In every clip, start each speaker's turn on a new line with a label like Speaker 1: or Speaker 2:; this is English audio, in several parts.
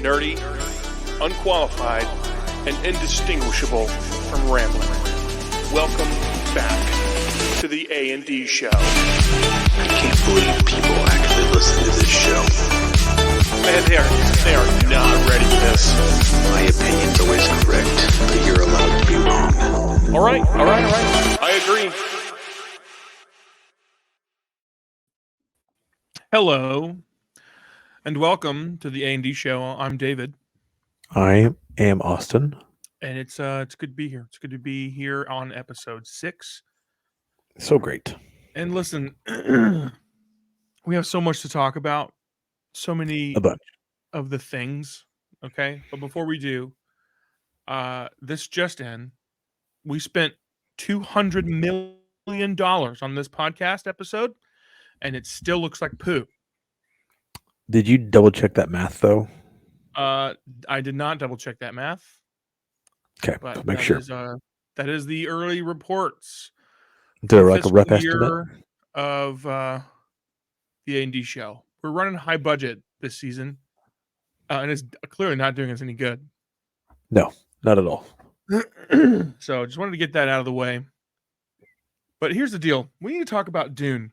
Speaker 1: nerdy, unqualified, and indistinguishable from rambling. Welcome back to the A&D Show.
Speaker 2: I can't believe people actually listen to this show.
Speaker 1: Man, they are not ready for this.
Speaker 2: My opinion's always correct, but you're allowed to be wrong.
Speaker 1: All right. I agree. Hello, and welcome to the A&D Show. I'm David.
Speaker 3: I am Austin.
Speaker 1: And it's good to be here. It's good to be here on episode 6.
Speaker 3: So great.
Speaker 1: And listen, we have so much to talk about. So many
Speaker 3: A bunch.
Speaker 1: of the things. Okay. But before we do, this just in, we spent $200 million on this podcast episode, and it still looks like poo.
Speaker 3: Did you double check that math though?
Speaker 1: I did not double check that math.
Speaker 3: Okay,
Speaker 1: But
Speaker 3: make sure.
Speaker 1: That is the early reports.
Speaker 3: Do like a rough
Speaker 1: Fiscal
Speaker 3: estimate
Speaker 1: year of the A&D Show. We're running high budget this season, and it's clearly not doing us any good.
Speaker 3: No, not at all.
Speaker 1: So just wanted to get that out of the way. But here's the deal: we need to talk about Dune.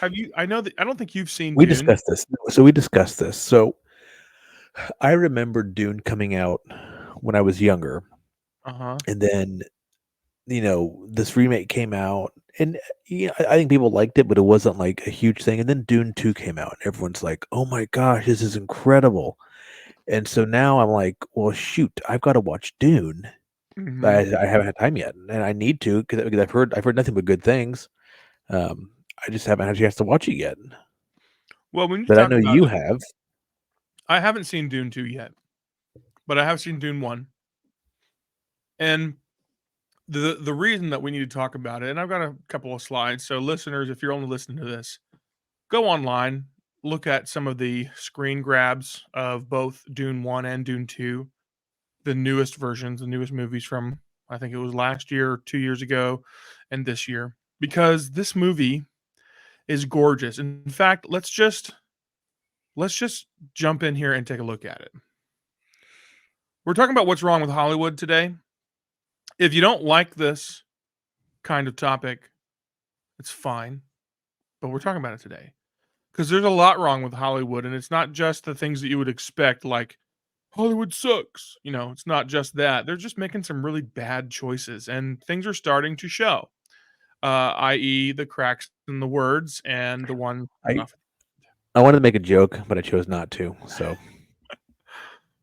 Speaker 1: Have you? I don't think you've seen.
Speaker 3: We
Speaker 1: Dune.
Speaker 3: discussed this. So we discussed this. So I remember Dune coming out when I was younger, and then this remake came out, and I think people liked it, but it wasn't like a huge thing. And then Dune 2 came out, and everyone's like, "Oh my gosh, this is incredible!" And so now I'm like, "Well, shoot, I've got to watch Dune." But I haven't had time yet, and I need to because I've heard nothing but good things. I just haven't had a chance to watch it yet.
Speaker 1: Well, when
Speaker 3: but I know you have.
Speaker 1: I haven't seen Dune 2 yet, but I have seen Dune 1. And the reason that we need to talk about it, and I've got a couple of slides. So listeners, if you're only listening to this, go online, look at some of the screen grabs of both Dune 1 and Dune 2, the newest versions, the newest movies from, I think it was last year, 2 years ago, and this year, because this movie is gorgeous. In fact, let's just jump in here and take a look at it. We're talking about what's wrong with Hollywood today. If you don't like this kind of topic, it's fine, but we're talking about it today because there's a lot wrong with Hollywood, and it's not just the things that you would expect, like Hollywood sucks. It's not just that. They're just making some really bad choices, and things are starting to show, i.e. the cracks in the words and the one.
Speaker 3: I wanted to make a joke, but I chose not to. So,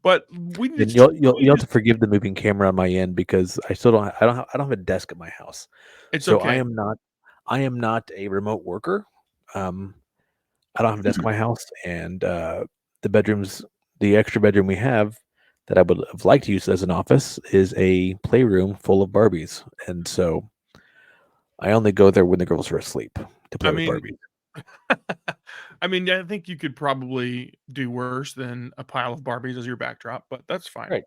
Speaker 1: but
Speaker 3: you'll have to forgive the moving camera on my end because I don't have a desk at my house.
Speaker 1: It's
Speaker 3: so
Speaker 1: okay.
Speaker 3: I am not a remote worker. I don't have a desk at my house, and the extra bedroom we have that I would have liked to use as an office is a playroom full of Barbies, and so I only go there when the girls are asleep to play with Barbies.
Speaker 1: I mean, I think you could probably do worse than a pile of Barbies as your backdrop, but that's fine.
Speaker 3: Right.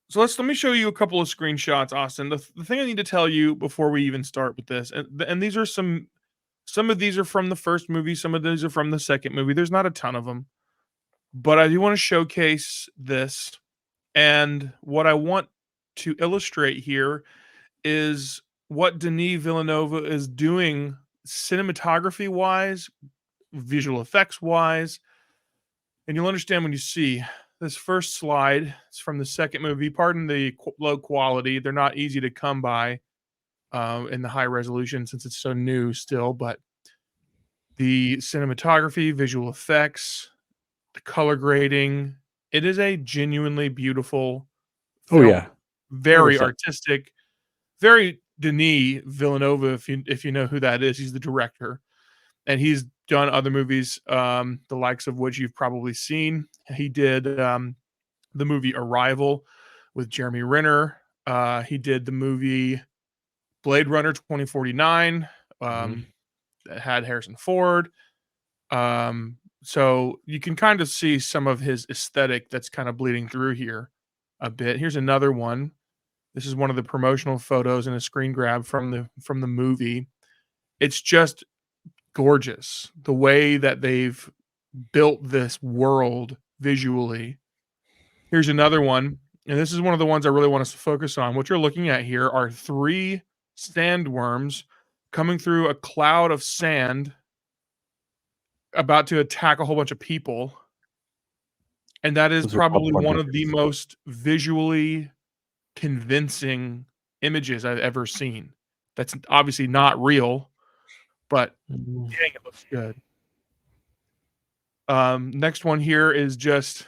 Speaker 1: So let me show you a couple of screenshots, Austin. The thing I need to tell you before we even start with this, and these are some of these are from the first movie, some of these are from the second movie. There's not a ton of them, but I do want to showcase this. And what I want to illustrate here is what Denis Villeneuve is doing cinematography wise, visual effects wise, and you'll understand when you see this first slide. It's from the second movie. Pardon the low quality; they're not easy to come by in the high resolution since it's so new still. But the cinematography, visual effects, the color grading, it is a genuinely beautiful film.
Speaker 3: Oh yeah,
Speaker 1: very 100%. Artistic, very Denis Villeneuve, if you know who that is. He's the director, and he's done other movies, the likes of which you've probably seen. He did the movie Arrival with Jeremy Renner. He did the movie Blade Runner 2049 that had Harrison Ford. So you can kind of see some of his aesthetic that's kind of bleeding through here a bit. Here's another one. This is one of the promotional photos and a screen grab from the movie. It's just gorgeous. The way that they've built this world visually. Here's another one, and this is one of the ones I really want us to focus on. What you're looking at here are 3 sandworms coming through a cloud of sand about to attack a whole bunch of people, and that is
Speaker 3: Those are called
Speaker 1: probably one of the
Speaker 3: forgettables.
Speaker 1: most visually convincing images I've ever seen. That's obviously not real, but
Speaker 3: Mm.
Speaker 1: dang, it looks good. Next one here is just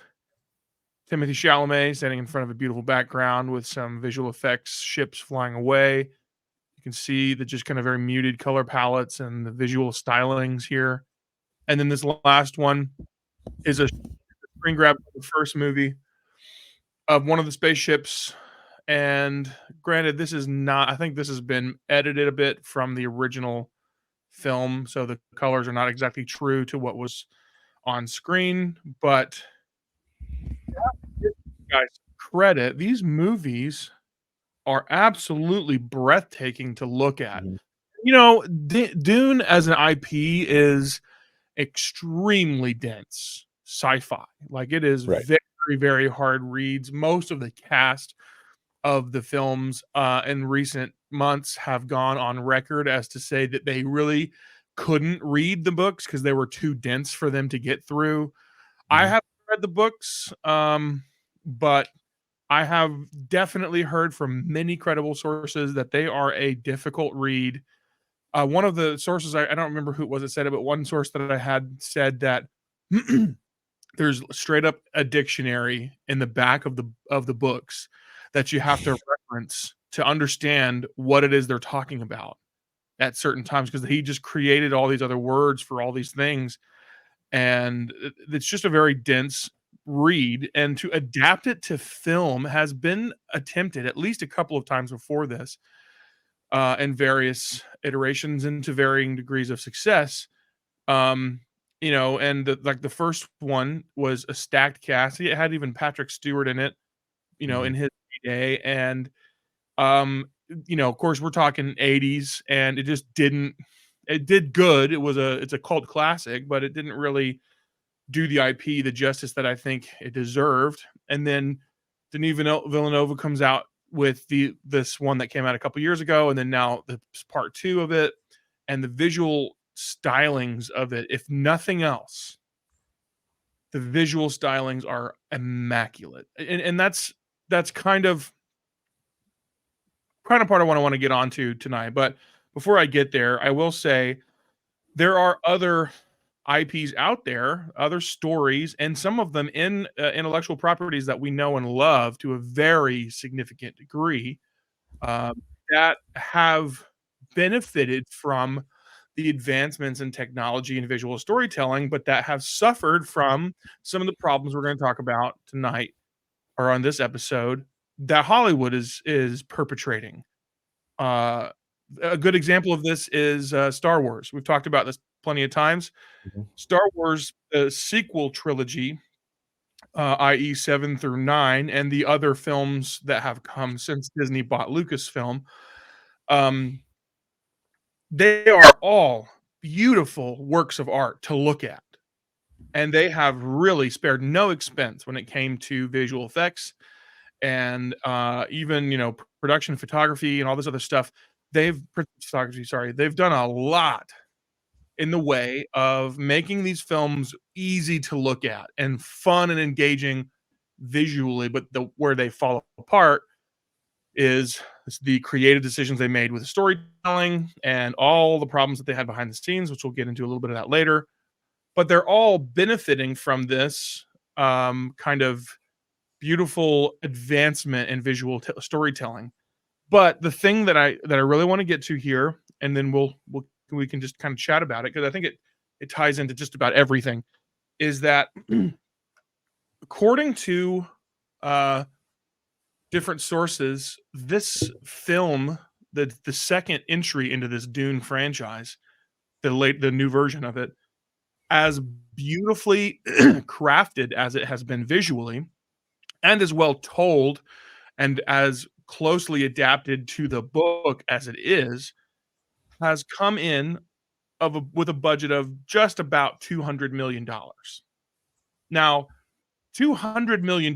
Speaker 1: Timothy Chalamet standing in front of a beautiful background with some visual effects, ships flying away. You can see the just kind of very muted color palettes and the visual stylings here. And then this last one is a screen grab from the first movie of one of the spaceships. And granted, this is not, I think this has been edited a bit from the original film. So the colors are not exactly true to what was on screen. But guys, credit, these movies are absolutely breathtaking to look at.
Speaker 3: Mhm.
Speaker 1: You know, Dune as an IP is extremely dense sci-fi. Like it is
Speaker 3: Right.
Speaker 1: very, very hard reads. Most of the cast of the films in recent months have gone on record as to say that they really couldn't read the books because they were too dense for them to get through. I
Speaker 3: Mhm.
Speaker 1: haven't read the books, but I have definitely heard from many credible sources that they are a difficult read. One of the sources, I don't remember who it was that said it, but one source that I had said that there's straight up a dictionary in the back of the books that you have to reference to understand what it is they're talking about at certain times because he just created all these other words for all these things, and it's just a very dense read. And to adapt it to film has been attempted at least a couple of times before this, in various iterations and to varying degrees of success. Um, you know, and like the first one was a stacked cast. It had even Patrick Stewart in it, you know,
Speaker 3: Mhm.
Speaker 1: in his day. And um, you know, of course, we're talking 80s, and it just didn't. It did good. It's a cult classic, but it didn't really do the IP the justice that I think it deserved. And then Denis Villeneuve comes out with this one that came out a couple years ago, and then now the part 2 of it, and the visual stylings of it. If nothing else, the visual stylings are immaculate, and that's kind of part of what I want to get onto tonight. But before I get there, I will say there are other IPs out there, other stories, and some of them in intellectual properties that we know and love to a very significant degree, um, that have benefited from the advancements in technology and visual storytelling, but that have suffered from some of the problems we're going to talk about tonight or on this episode that Hollywood is perpetrating. Uh, a good example of this is Star Wars. We've talked about this plenty of times.
Speaker 3: Mhm.
Speaker 1: Star Wars, the sequel trilogy, i.e., 7 through 9, and the other films that have come since Disney bought Lucasfilm, um, they are all beautiful works of art to look at. And they have really spared no expense when it came to visual effects and even, you know, production photography and all this other stuff. Photography, sorry, they've done a lot in the way of making these films easy to look at and fun and engaging visually, but where they fall apart is the creative decisions they made with the storytelling and all the problems that they had behind the scenes, which we'll get into a little bit of that later. But they're all benefiting from this kind of beautiful advancement in visual storytelling. But the thing that I really want to get to here, and then we can just kind of chat about it because I think it ties into just about everything, is that according to uh, different sources, this film, the second entry into this Dune franchise, the new version of it, as beautifully crafted as it has been visually, and as well told, and as closely adapted to the book as it is, has come in with a budget of just about $200 million. Now, $200 million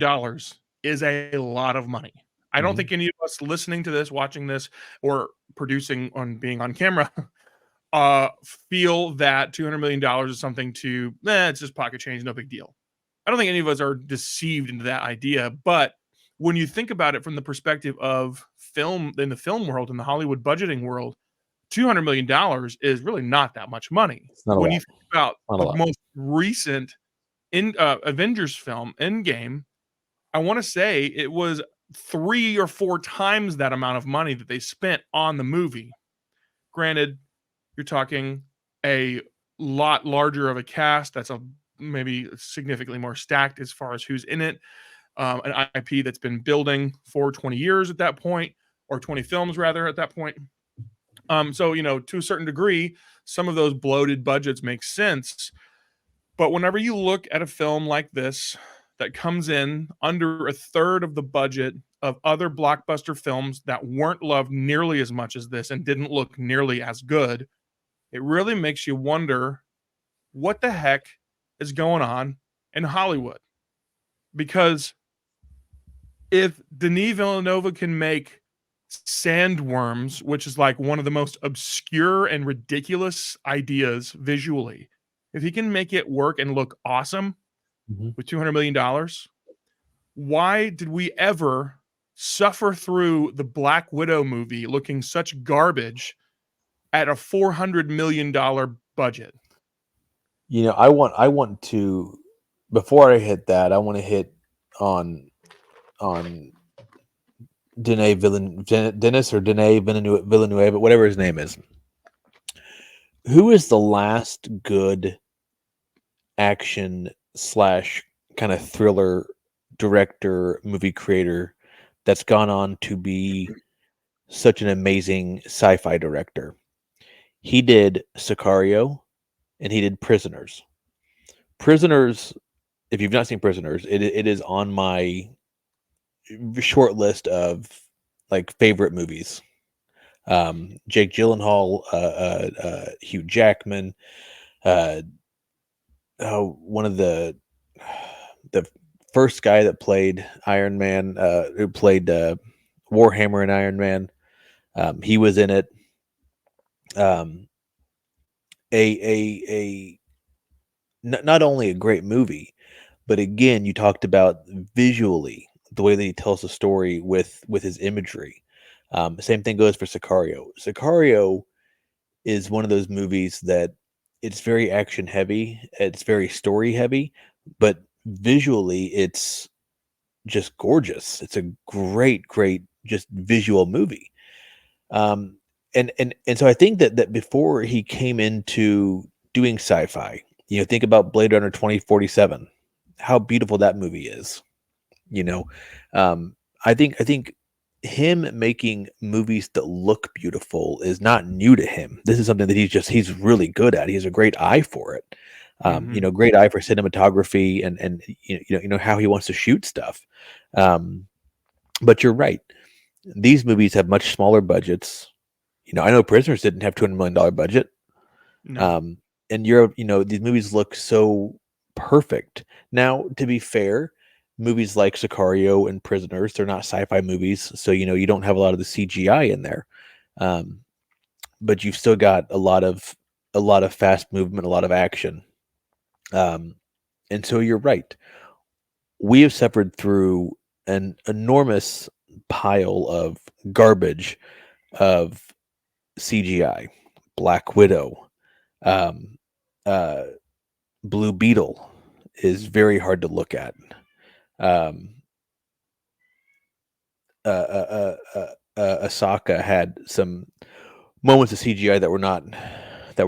Speaker 1: is a lot of money. I don't think any of us listening to this, watching this, or producing on being on camera feel that $200 million is something to, it's just pocket change, no big deal. I don't think any of us are deceived into that idea. But when you think about it from the perspective of film, in the film world, in the Hollywood budgeting world, $200 million is really not that much money.
Speaker 3: It's not a
Speaker 1: When
Speaker 3: lot.
Speaker 1: you think about
Speaker 3: Not a
Speaker 1: the
Speaker 3: lot.
Speaker 1: most recent Avengers film, Endgame, I want to say it was 3 or 4 times that amount of money that they spent on the movie. Granted, you're talking a lot larger of a cast that's maybe significantly more stacked as far as who's in it. An IP that's been building for 20 years at that point, or 20 films rather at that point. So, to a certain degree, some of those bloated budgets make sense. But whenever you look at a film like this that comes in under a third of the budget of other blockbuster films that weren't loved nearly as much as this and didn't look nearly as good, it really makes you wonder what the heck is going on in Hollywood. Because if Denis Villeneuve can make Sandworms, which is like one of the most obscure and ridiculous ideas visually, if he can make it work and look awesome with $200 million, why did we ever suffer through the Black Widow movie looking such garbage at a $400 million budget?
Speaker 3: I want to, before I hit that, I want to hit on Denis Villeneuve, whatever his name is. Who is the last good action / kind of thriller director, movie creator that's gone on to be such an amazing sci-fi director? He did Sicario and he did Prisoners. Prisoners, if you've not seen Prisoners, it is on my short list of favorite movies. Jake Gyllenhaal, Hugh Jackman, one of the first guy that played Iron Man, who played Warhammer in Iron Man. He was in it. Not only a great movie, but again, you talked about visually the way that he tells the story with his imagery. Same thing goes for Sicario. Sicario is one of those movies that it's very action heavy, it's very story heavy, but visually it's just gorgeous. It's a great just visual movie. And so I think that before he came into doing sci-fi, think about Blade Runner 2047, how beautiful that movie is. I think him making movies that look beautiful is not new to him. This is something that he's really good at. He has a great eye for it. Great eye for cinematography and how he wants to shoot stuff. But you're right. These movies have much smaller budgets. I know Prisoners didn't have $200 million budget.
Speaker 1: No.
Speaker 3: And these movies look so perfect. Now, to be fair, movies like Sicario and Prisoners, they're not sci-fi movies, so you don't have a lot of the CGI in there. But you've still got a lot of fast movement, a lot of action. And so you're right. We have suffered through an enormous pile of garbage of CGI. Black Widow, Blue Beetle is very hard to look at. Asaka had some moments of CGI that were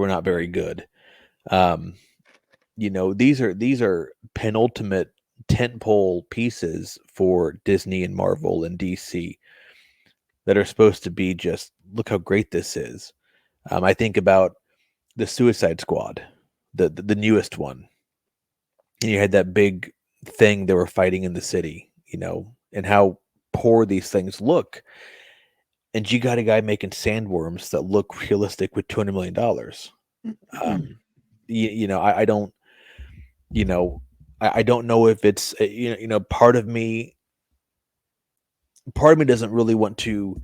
Speaker 3: not very good. These are penultimate tentpole pieces for Disney and Marvel and DC that are supposed to be just, look how great this is. I think about the Suicide Squad, the newest one, and you had that big thing they were fighting in the city, and how poor these things look. And you got a guy making sandworms that look realistic with $200 million. I don't know if it's part of me doesn't really want to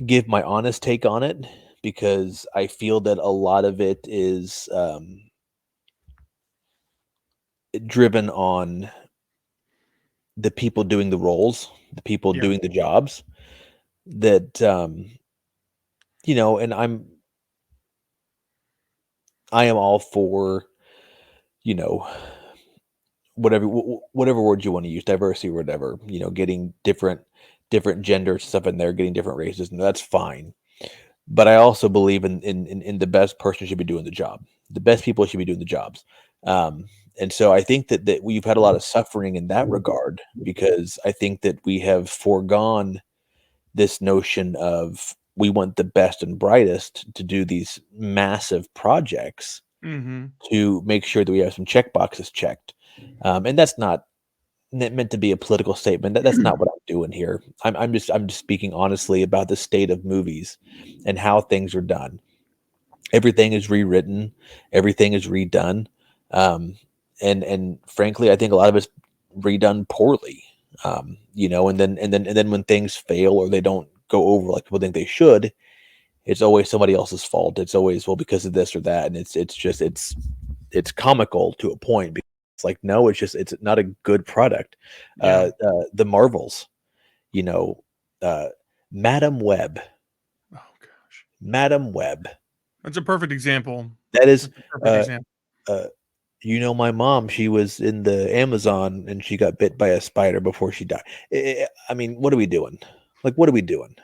Speaker 3: give my honest take on it because I feel that a lot of it is driven on the people doing the roles, the people
Speaker 1: Yeah.
Speaker 3: doing the jobs that and I am all for, you know, whatever word you want to use, diversity or whatever, getting different genders stuff in there, getting different races, and that's fine. But I also believe in the best person should be doing the job. The best people should be doing the jobs. And so I think that we've had a lot of suffering in that regard because I think that we have foregone this notion of we want the best and brightest to do these massive projects
Speaker 1: Mm-hmm.
Speaker 3: to make sure that we have some check boxes checked. And that's not meant to be a political statement. That's not what I'm doing here. I'm just speaking honestly about the state of movies and how things are done. Everything is rewritten, everything is redone, and frankly, I think a lot of it's redone poorly. And then when things fail or they don't go over like people think they should, it's always somebody else's fault. It's always because of this or that, and it's comical to a point. Because it's like no, it's not a good product.
Speaker 1: Yeah.
Speaker 3: The Marvels, you know, uh, Madam Web,
Speaker 1: Oh gosh.
Speaker 3: Madam Web.
Speaker 1: That's a perfect example.
Speaker 3: That is,
Speaker 1: That's a perfect
Speaker 3: uh,
Speaker 1: example.
Speaker 3: my mom. She was in the Amazon and she got bit by a spider before she died. I mean, what are we doing? Like, what are we doing?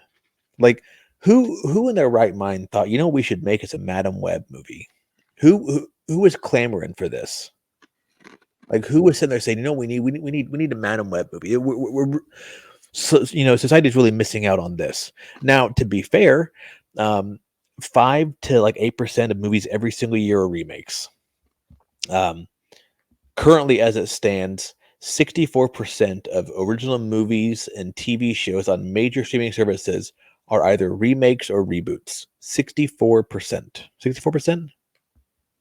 Speaker 3: Like, who in their right mind thought, we should make us a Madam Web movie? Who was clamoring for this? Like, who was sitting there saying, we need a Madam Web movie? Society's really missing out on this. Now, to be fair, 5 to like 8% of movies every single year are remakes. Currently, as it stands, 64% of original movies and TV shows on major streaming services are either remakes or reboots. 64%. 64%?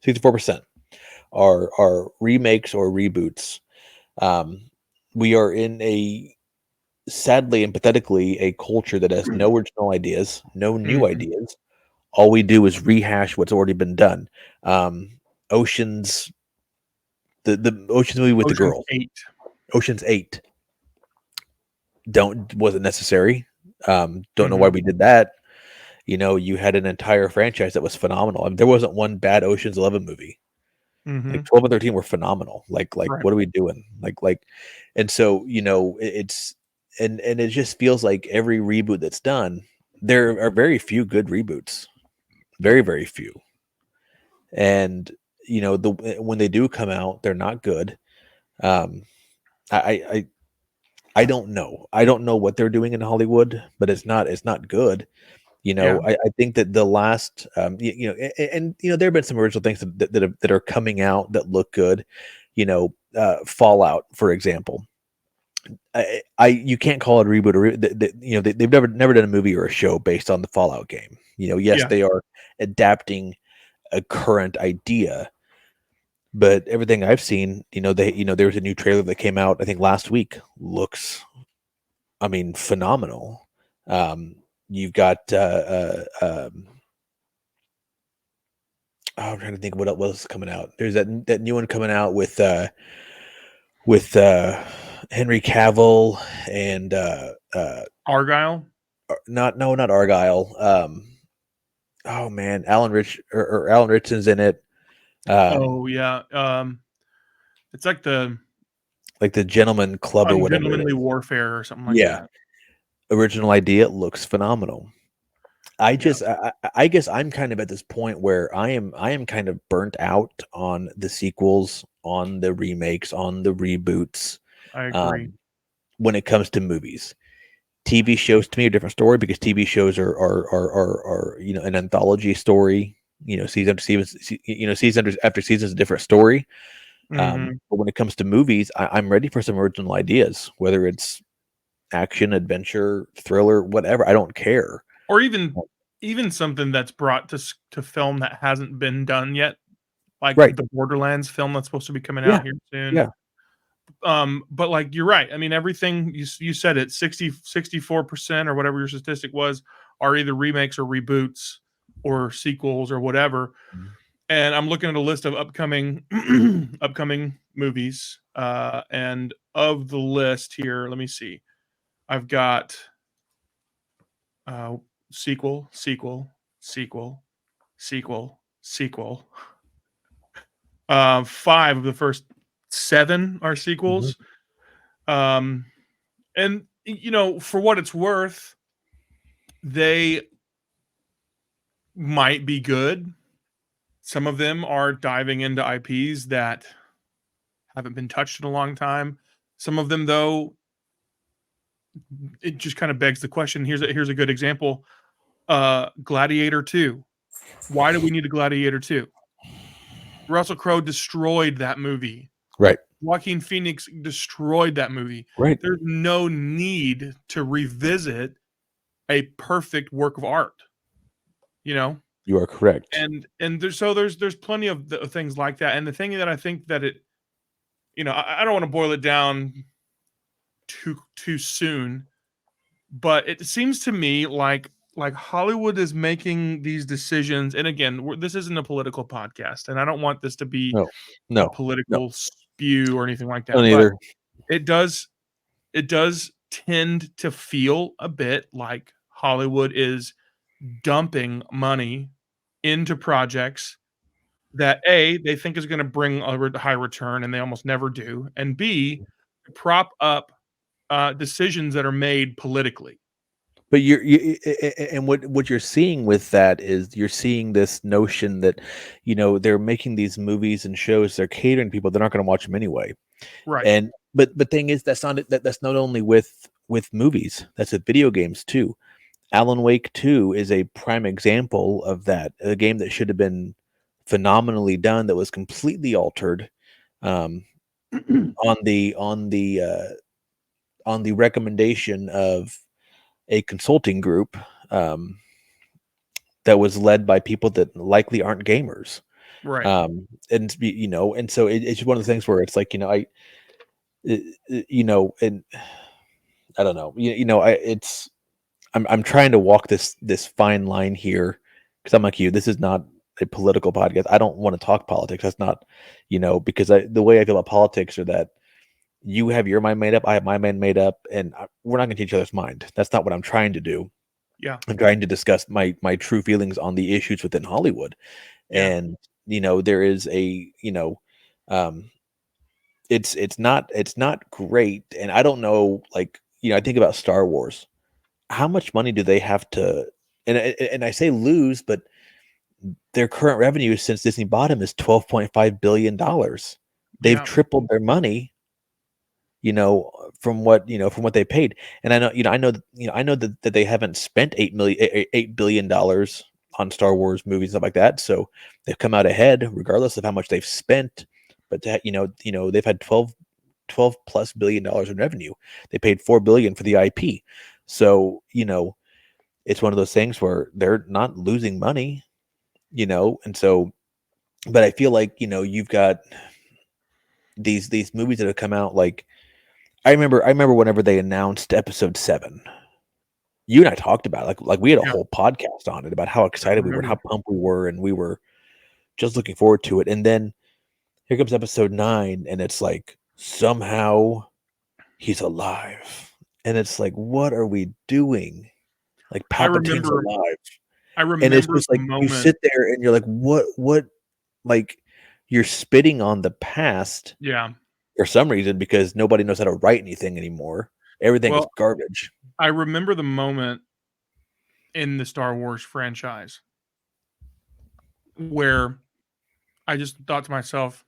Speaker 3: 64% are remakes or reboots. We are in sadly and pathetically, a culture that has no original ideas, no new
Speaker 1: Mhm.
Speaker 3: ideas. All we do is rehash what's already been done. Oceans, the Oceans movie with the
Speaker 1: Ocean's
Speaker 3: girls,
Speaker 1: 8.
Speaker 3: Ocean's 8, wasn't necessary. Don't know why
Speaker 1: Mhm.
Speaker 3: we did that. You had an entire franchise that was phenomenal. I mean, there wasn't one bad Ocean's 11 movie. Like
Speaker 1: Mhm.
Speaker 3: 12 and 13 were phenomenal. Like
Speaker 1: Right.
Speaker 3: what are we doing? And so it's and it just feels like every reboot that's done, there are very few good reboots, very very few. And the when they do come out, they're not good. Um, I I don't know. I don't know what they're doing in Hollywood, but it's not good.
Speaker 1: Yeah.
Speaker 3: I think that the last, there have been some original things that are coming out that look good. Fallout, for example. You can't call it a reboot or they've never done a movie or a show based on the Fallout game. Yes,
Speaker 1: Yeah.
Speaker 3: they are adapting a current idea, but everything I've seen, there was a new trailer that came out I think last week. Looks, I mean, phenomenal. You've got I'm trying to think what else is coming out. There's that new one coming out with Henry Cavill and
Speaker 1: Argyle.
Speaker 3: not Argyle. Oh man, Alan Richson's in it.
Speaker 1: Oh, yeah. It's like the
Speaker 3: Like the Gentleman Club or whatever it
Speaker 1: Ungentlemanly
Speaker 3: is.
Speaker 1: Warfare or something like
Speaker 3: Yeah,
Speaker 1: that.
Speaker 3: original idea looks phenomenal. I
Speaker 1: Yeah.
Speaker 3: just I guess I'm kind of at this point where I am kind of burnt out on the sequels, on the remakes, on the reboots.
Speaker 1: I agree.
Speaker 3: Um, when it comes to movies, TV shows to me are a different story because TV shows are an anthology story. Season after season, season after season is a different story.
Speaker 1: Mhm.
Speaker 3: But when it comes to movies, I'm ready for some original ideas, whether it's action, adventure, thriller, whatever. I don't care.
Speaker 1: Or even something that's brought to film that hasn't been done yet. like
Speaker 3: Right.
Speaker 1: the Borderlands film that's supposed to be coming
Speaker 3: Yeah.
Speaker 1: out here soon.
Speaker 3: Yeah.
Speaker 1: But like you're right. I mean, everything you said it 64% or whatever your statistic was are either remakes or reboots or sequels or whatever.
Speaker 3: Mhm.
Speaker 1: And I'm looking at a list of upcoming upcoming movies. And of the list here, let me see. I've got sequel, sequel, sequel, sequel, sequel. 5 of the first 7 are
Speaker 3: Mhm.
Speaker 1: sequels. And you know, for what it's worth, they might be good. Some of them are diving into IPs that haven't been touched in a long time. Some of them, though, it just kind of begs the question. Here's a good example. Gladiator 2. Why do we need a Gladiator 2? Russell Crowe destroyed that movie.
Speaker 3: Right.
Speaker 1: Joaquin Phoenix destroyed that movie.
Speaker 3: Right.
Speaker 1: There's no need to revisit a perfect work of art, you know?
Speaker 3: You are correct.
Speaker 1: And there's plenty of things like that. And the thing that I think that it, you know, I don't want to boil it down too soon, but it seems to me like Hollywood is making these decisions. And again, this isn't a political podcast, and I don't want this to be
Speaker 3: No.
Speaker 1: a
Speaker 3: No. No.
Speaker 1: political spew or anything like
Speaker 3: Don't
Speaker 1: that. But
Speaker 3: either.
Speaker 1: it does tend to feel a bit like Hollywood is dumping money into projects that A, they think is gonna bring a high return, and they almost never do, and B, prop up, decisions that are made politically.
Speaker 3: But and what you're seeing with that is you're seeing this notion that, they're making these movies and shows, they're catering people, they're not going to watch them anyway.
Speaker 1: Right.
Speaker 3: And but thing is, that's not only with movies, that's with video games too. Alan Wake 2 is a prime example of that. A game that should have been phenomenally done, that was completely altered, on the recommendation of a consulting group, that was led by people that likely aren't gamers.
Speaker 1: Right.
Speaker 3: And so it's one of the things where it's like, and I don't know, I'm trying to walk this fine line here, because I'm like you. This is not a political podcast. I don't want to talk politics. That's not, because the way I feel about politics are that you have your mind made up, I have my mind made up, and we're not going to change each other's mind. That's not what I'm trying to do.
Speaker 1: Yeah.
Speaker 3: I'm trying to discuss my true feelings on the issues within Hollywood.
Speaker 1: Yeah.
Speaker 3: And there is a it's not great. And I don't know, like, I think about Star Wars. How much money do they have to, and I say lose, but their current revenue since Disney bought them is $12.5 billion. They've
Speaker 1: Yeah.
Speaker 3: tripled their money, from what they paid. And I know that they haven't spent $8 billion on Star Wars movies, stuff like that. So they've come out ahead regardless of how much they've spent. But they've had 12 plus billion dollars in revenue. They paid $4 billion for the IP. So, it's one of those things where they're not losing money, and so, but I feel like, you've got these movies that have come out. Like, I remember whenever they announced episode 7, you and I talked about it, like we had a
Speaker 1: Yeah.
Speaker 3: whole podcast on it about how excited we were and how
Speaker 1: remember.
Speaker 3: pumped we were, and we were just looking forward to it. And then here comes episode 9, and it's like, somehow he's alive. And it's like, what are we doing? Like,
Speaker 1: I
Speaker 3: Palpatine's
Speaker 1: remember
Speaker 3: alive.
Speaker 1: I
Speaker 3: And it's
Speaker 1: remember
Speaker 3: just
Speaker 1: the
Speaker 3: like, you
Speaker 1: moment.
Speaker 3: sit there and you're like, what, like, you're spitting on the past
Speaker 1: Yeah.
Speaker 3: for some reason, because nobody knows how to write anything anymore. Everything is
Speaker 1: Well,
Speaker 3: garbage.
Speaker 1: I remember the moment in the Star Wars franchise where I just thought to myself,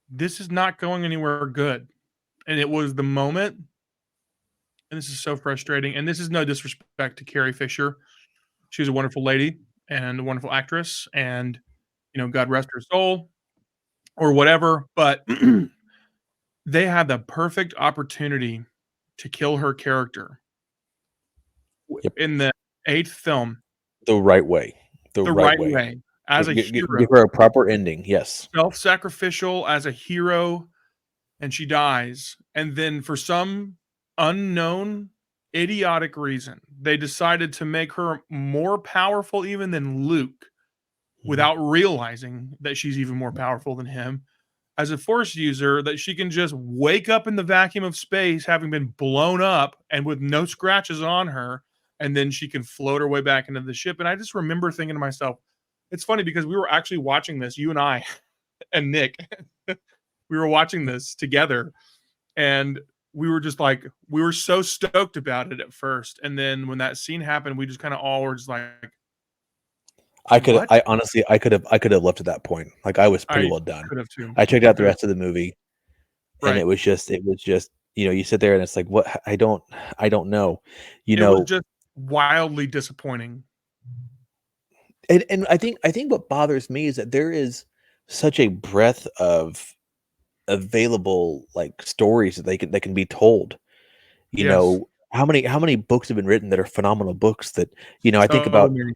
Speaker 1: this is not going anywhere good. And it was the moment, and this is so frustrating, and this is no disrespect to Carrie Fisher. She's a wonderful lady and a wonderful actress, and, God rest her soul or whatever, but they had the perfect opportunity to kill her character
Speaker 3: Yep.
Speaker 1: in the 8th film
Speaker 3: The right way.
Speaker 1: the right way. as a
Speaker 3: Give
Speaker 1: hero,
Speaker 3: her a proper ending. Yes.
Speaker 1: self-sacrificial as a hero, and she dies. And then for some unknown, idiotic reason, they decided to make her more powerful even than Luke
Speaker 3: Mhm.
Speaker 1: without realizing that she's even more powerful than him as a force user, that she can just wake up in the vacuum of space having been blown up and with no scratches on her, and then she can float her way back into the ship. And I just remember thinking to myself, it's funny because we were actually watching this, you and I and Nick, we were watching this together, and we were just like, we were so stoked about it at first, and then when that scene happened, we just kind of all were just like, what?
Speaker 3: I honestly, I could have left at that point. Like I was pretty
Speaker 1: I
Speaker 3: well done.
Speaker 1: could have too.
Speaker 3: I checked
Speaker 1: I
Speaker 3: out the
Speaker 1: could have.
Speaker 3: rest of the movie, and
Speaker 1: Right.
Speaker 3: it was just, you sit there and it's like, what? I don't know,
Speaker 1: It was just wildly disappointing.
Speaker 3: and I think what bothers me is that there is such a breadth of available like stories that they can be told.
Speaker 1: Yes.
Speaker 3: How many books have been written that are phenomenal books that, I think
Speaker 1: So
Speaker 3: about
Speaker 1: many.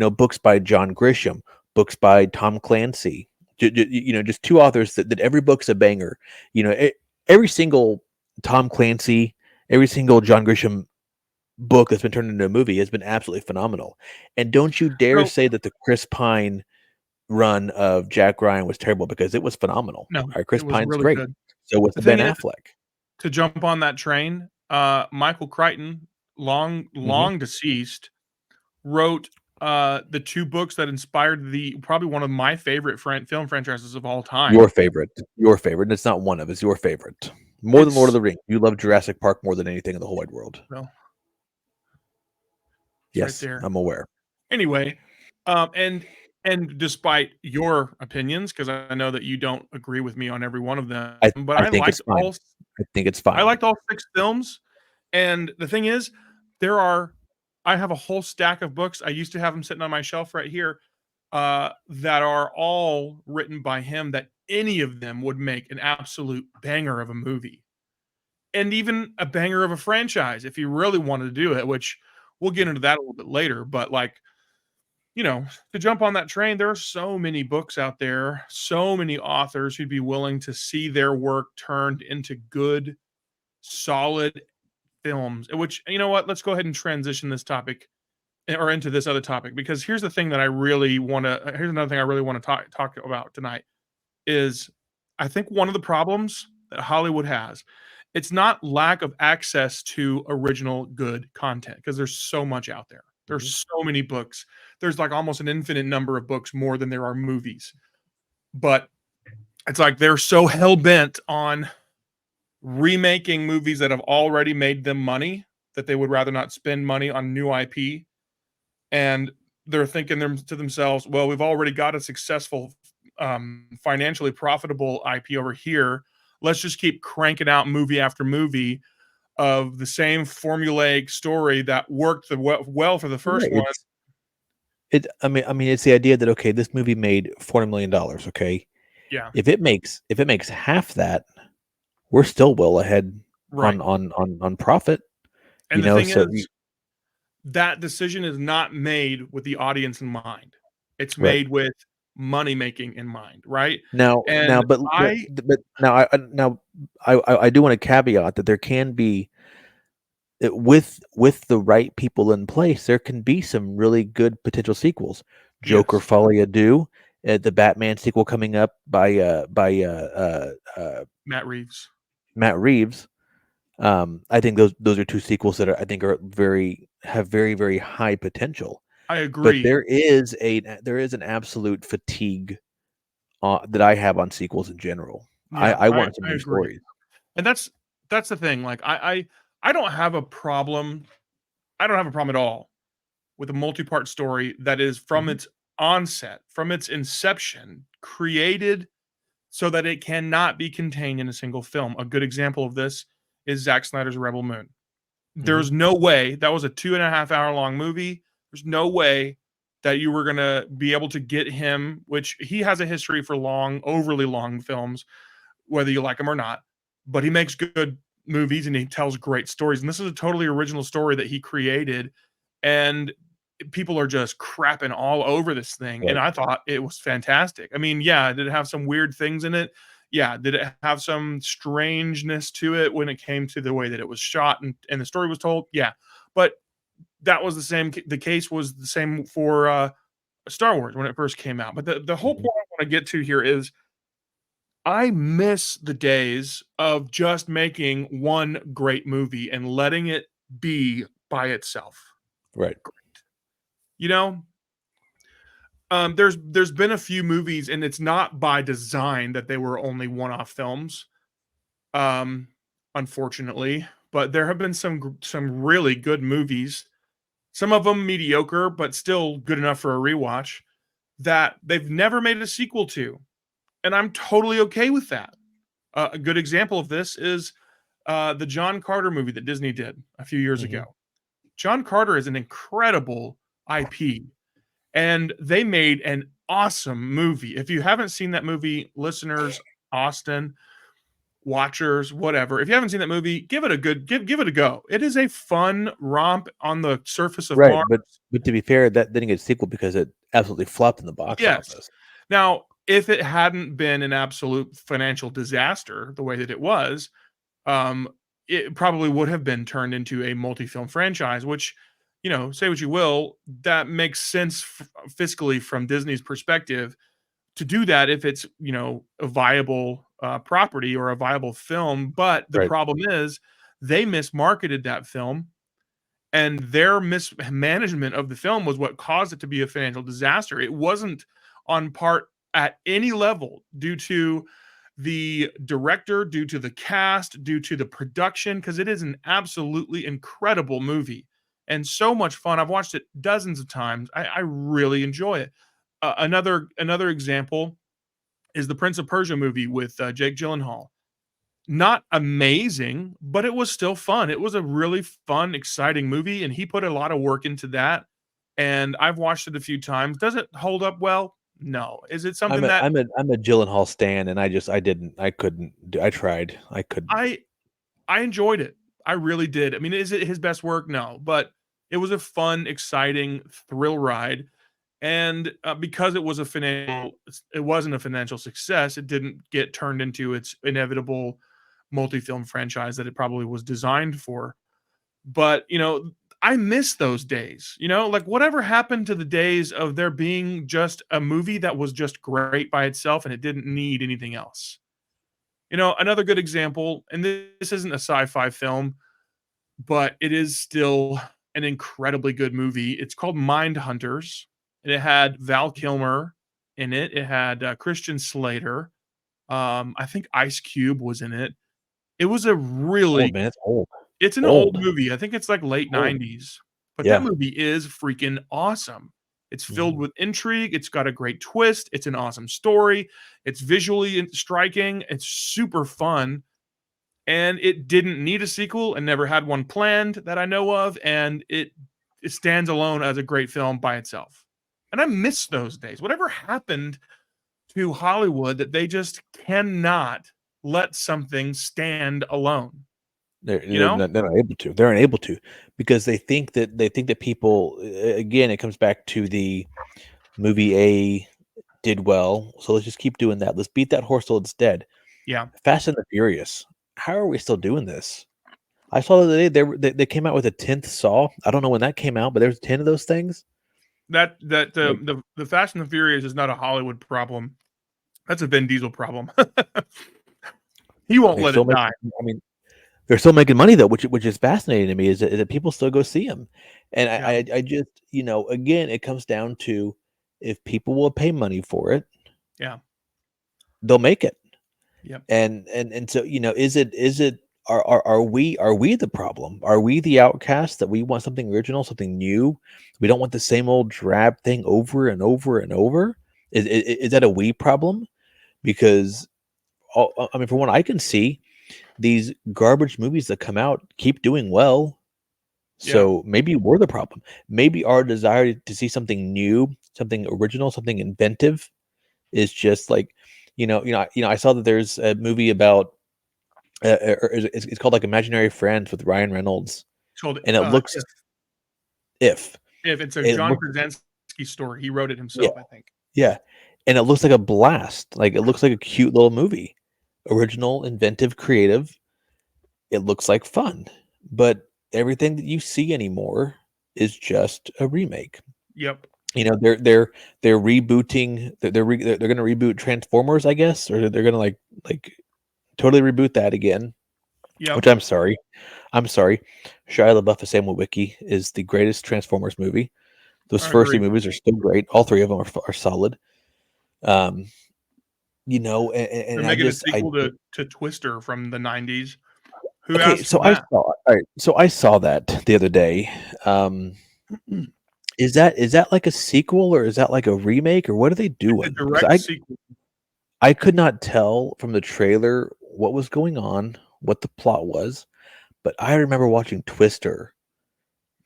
Speaker 3: books by John Grisham, books by Tom Clancy, just two authors that every book's a banger. Every single Tom Clancy, every single John Grisham book that's been turned into a movie has been absolutely phenomenal. And don't you dare
Speaker 1: So
Speaker 3: say that the Chris Pine run of Jack Ryan was terrible, because it was phenomenal.
Speaker 1: no,
Speaker 3: All right,
Speaker 1: it
Speaker 3: Chris
Speaker 1: was
Speaker 3: Pine's
Speaker 1: really
Speaker 3: great.
Speaker 1: good.
Speaker 3: So was
Speaker 1: The
Speaker 3: Ben
Speaker 1: thing is,
Speaker 3: Affleck.
Speaker 1: to jump on that train, Michael Crichton,
Speaker 3: Mhm.
Speaker 1: long deceased, wrote the two books that inspired the probably one of my favorite film franchises of all time.
Speaker 3: Your favorite, and it's not one of, it's your favorite. More than Lord of
Speaker 1: It's
Speaker 3: the Rings. You love Jurassic Park more than anything in the whole wide world.
Speaker 1: well, it's right
Speaker 3: Yes,
Speaker 1: there.
Speaker 3: I'm aware.
Speaker 1: Anyway, and despite your opinions, because I know that you don't agree with me on every one of them, but
Speaker 3: I think it's fine. I think it's
Speaker 1: I
Speaker 3: fine.
Speaker 1: liked all 6 films, and the thing is, there are I have a whole stack of books, I used to have them sitting on my shelf right here, that are all written by him, that any of them would make an absolute banger of a movie, and even a banger of a franchise if you really wanted to do it, which we'll get into that a little bit later, but, like, to jump on that train, there are so many books out there, so many authors who'd be willing to see their work turned into good, solid films. Which, you know what? Let's go ahead and transition this topic or into this other topic, because here's the thing that I really want to. Here's another thing I really want to talk about tonight is I think one of the problems that Hollywood has, it's not lack of access to original good content, because there's so much out there. There's
Speaker 3: Mhm.
Speaker 1: so many books. There's like almost an infinite number of books, more than there are movies. But it's like they're so hell bent on remaking movies that have already made them money that they would rather not spend money on new IP. And they're thinking to themselves, well, we've already got a successful, financially profitable IP over here. Let's just keep cranking out movie after movie of the same formulaic story that worked well for the first
Speaker 3: Right.
Speaker 1: one.
Speaker 3: I mean, it's the idea that, okay, this movie made $400 million. Okay,
Speaker 1: Yeah,
Speaker 3: if it makes half that, we're still well ahead
Speaker 1: right.
Speaker 3: on profit.
Speaker 1: And the thing
Speaker 3: So
Speaker 1: is, that decision is not made with the audience in mind. It's
Speaker 3: right.
Speaker 1: made with money making in mind, right?
Speaker 3: Now,
Speaker 1: And I
Speaker 3: but now I do want to caveat that there can be, with the right people in place, there can be some really good potential sequels. Joker
Speaker 1: yes,
Speaker 3: Folie à Deux, the Batman sequel coming up by
Speaker 1: Matt Reeves.
Speaker 3: Matt Reeves. I think those are two sequels that I think have very, very high potential.
Speaker 1: I
Speaker 3: But
Speaker 1: agree.
Speaker 3: there is an absolute fatigue that I have on sequels in general.
Speaker 1: Yeah,
Speaker 3: I want some
Speaker 1: I
Speaker 3: new
Speaker 1: agree.
Speaker 3: stories.
Speaker 1: And that's the thing. Like I don't have a problem. I don't have a problem at all with a multi-part story that is from
Speaker 3: Mhm.
Speaker 1: its onset, from its inception, created so that it cannot be contained in a single film. A good example of this is Zack Snyder's Rebel Moon.
Speaker 3: Mhm.
Speaker 1: There's no way that was a 2.5 hour long movie. There's no way that you were gonna be able to get him, which he has a history for long, overly long films, whether you like him or not. But he makes good movies and he tells great stories. And this is a totally original story that he created. And people are just crapping all over this thing, and
Speaker 3: Right.
Speaker 1: I thought it was fantastic. I mean, yeah, did it have some weird things in it? Yeah. Did it have some strangeness to it when it came to the way that it was shot and the story was told? Yeah. But that was the case was the same for, Star Wars when it first came out. But the whole
Speaker 3: Mhm.
Speaker 1: point I wanna get to here is I miss the days of just making one great movie and letting it be by itself.
Speaker 3: Right.
Speaker 1: You know? There's been a few movies, and it's not by design that they were only one-off films, um, unfortunately, but there have been some really good movies, some of them mediocre, but still good enough for a rewatch, that they've never made a sequel to, and I'm totally okay with that. A good example of this is, the John Carter movie that Disney did a few years
Speaker 3: Mhm.
Speaker 1: ago. John Carter is an incredible IP, and they made an awesome movie. If you haven't seen that movie, listeners, Austin, watchers, whatever, if you haven't seen that movie, give it a give it a go. It is a fun romp on the surface of
Speaker 3: Right,
Speaker 1: Mars.
Speaker 3: but to be fair, that didn't get a sequel because it absolutely flopped in the box
Speaker 1: Yes.
Speaker 3: office.
Speaker 1: Now, if it hadn't been an absolute financial disaster the way that it was, um, it probably would have been turned into a multi-film franchise, which, say what you will, that makes sense fiscally from Disney's perspective to do that if it's, a viable property or a viable film. But the
Speaker 3: Right.
Speaker 1: problem is they mismarketed that film, and their mismanagement of the film was what caused it to be a financial disaster. It wasn't on part at any level due to the director, due to the cast, due to the production, because it is an absolutely incredible movie and so much fun. I've watched it dozens of times. I really enjoy it. Another example is the Prince of Persia movie with Jake Gyllenhaal. Not amazing, but it was still fun. It was a really fun, exciting movie, and he put a lot of work into that. And I've watched it a few times. Does it hold up well? No. Is it
Speaker 3: I'm
Speaker 1: something
Speaker 3: a
Speaker 1: that
Speaker 3: I'm a I'm a Gyllenhaal stan, and I couldn't do I tried. I couldn't.
Speaker 1: I I enjoyed it. I really did. I mean, is it his best work? No, but it was a fun, exciting thrill ride. And because it wasn't a financial success. It didn't get turned into its inevitable multi-film franchise that it probably was designed for. But I miss those days. Like whatever happened to the days of there being just a movie that was just great by itself and it didn't need anything else. Another good example, and this isn't a sci-fi film, but it is still an incredibly good movie. It's called Mindhunters, and it had Val Kilmer in it. It had Christian Slater. I think Ice Cube was in it. It was a
Speaker 3: Old,
Speaker 1: really
Speaker 3: man, it's old.
Speaker 1: It's an old
Speaker 3: Old.
Speaker 1: movie. I think it's like late
Speaker 3: Old.
Speaker 1: '90s, but that
Speaker 3: Yeah.
Speaker 1: movie is freaking awesome. It's filled
Speaker 3: Mhm.
Speaker 1: with intrigue. It's got a great twist. It's an awesome story. It's visually striking. It's super fun, and it didn't need a sequel and never had one planned that I know of, and it stands alone as a great film by itself. And I miss those days. Whatever happened to Hollywood that they just cannot let something stand alone,
Speaker 3: They're
Speaker 1: you
Speaker 3: they're
Speaker 1: know?
Speaker 3: not they're not able to. They're unable to because they think that people again, it comes back to the movie A did well, so let's just keep doing that. Let's beat that horse till it's dead.
Speaker 1: Yeah.
Speaker 3: Fast and the Furious. How are we still doing this? I saw the other day they came out with a 10th Saw. I don't know when that came out, but there's 10 of those things.
Speaker 1: That
Speaker 3: Like,
Speaker 1: the Fast and the Furious is not a Hollywood problem. That's a Vin Diesel problem. He won't
Speaker 3: they're
Speaker 1: let
Speaker 3: still
Speaker 1: it die.
Speaker 3: making I mean, they're still making money though, which is fascinating to me is that people still go see them. And
Speaker 1: Yeah,
Speaker 3: I just, again, it comes down to if people will pay money for it,
Speaker 1: yeah,
Speaker 3: they'll make it.
Speaker 1: yep,
Speaker 3: And so, is it are we the problem? Are we the outcast that we want something original, something new? We don't want the same old drab thing over and over and over. Is that a we problem? Because I mean, from what I can see, these garbage movies that come out keep doing well.
Speaker 1: yeah,
Speaker 3: So maybe we're the problem. Maybe our desire to see something new, something original, something inventive is just like, I saw that there's a movie about it's called like Imaginary Friends with Ryan Reynolds,
Speaker 1: it's called,
Speaker 3: and it looks
Speaker 1: If.
Speaker 3: if.
Speaker 1: If it's a
Speaker 3: It
Speaker 1: John
Speaker 3: looks
Speaker 1: Krasinski story, he wrote it
Speaker 3: yeah,
Speaker 1: himself, I think.
Speaker 3: yeah, and it looks like a blast. Like, it looks like a cute little movie. Original, inventive, creative. It looks like fun, but everything that you see anymore is just a remake.
Speaker 1: Yep.
Speaker 3: You know, they're rebooting. They're going to reboot Transformers, I guess, or they're going to like totally reboot that again.
Speaker 1: Yep.
Speaker 3: Which I'm sorry. I'm sorry. Shia LaBeouf and Samuel Wiki is the greatest Transformers movie. Those
Speaker 1: I
Speaker 3: first
Speaker 1: agree.
Speaker 3: three movies are still great. All three of them are solid. Um, you know,
Speaker 1: They're
Speaker 3: and
Speaker 1: making a sequel to Twister from the 90s. Who
Speaker 3: okay.
Speaker 1: asked for
Speaker 3: So I
Speaker 1: that?
Speaker 3: saw all right. So I saw that the other day. Is that like a sequel, or is that like a remake, or what are they
Speaker 1: It's a
Speaker 3: doing? Because
Speaker 1: direct sequel.
Speaker 3: I could not tell from the trailer what was going on, what the plot was, but I remember watching Twister.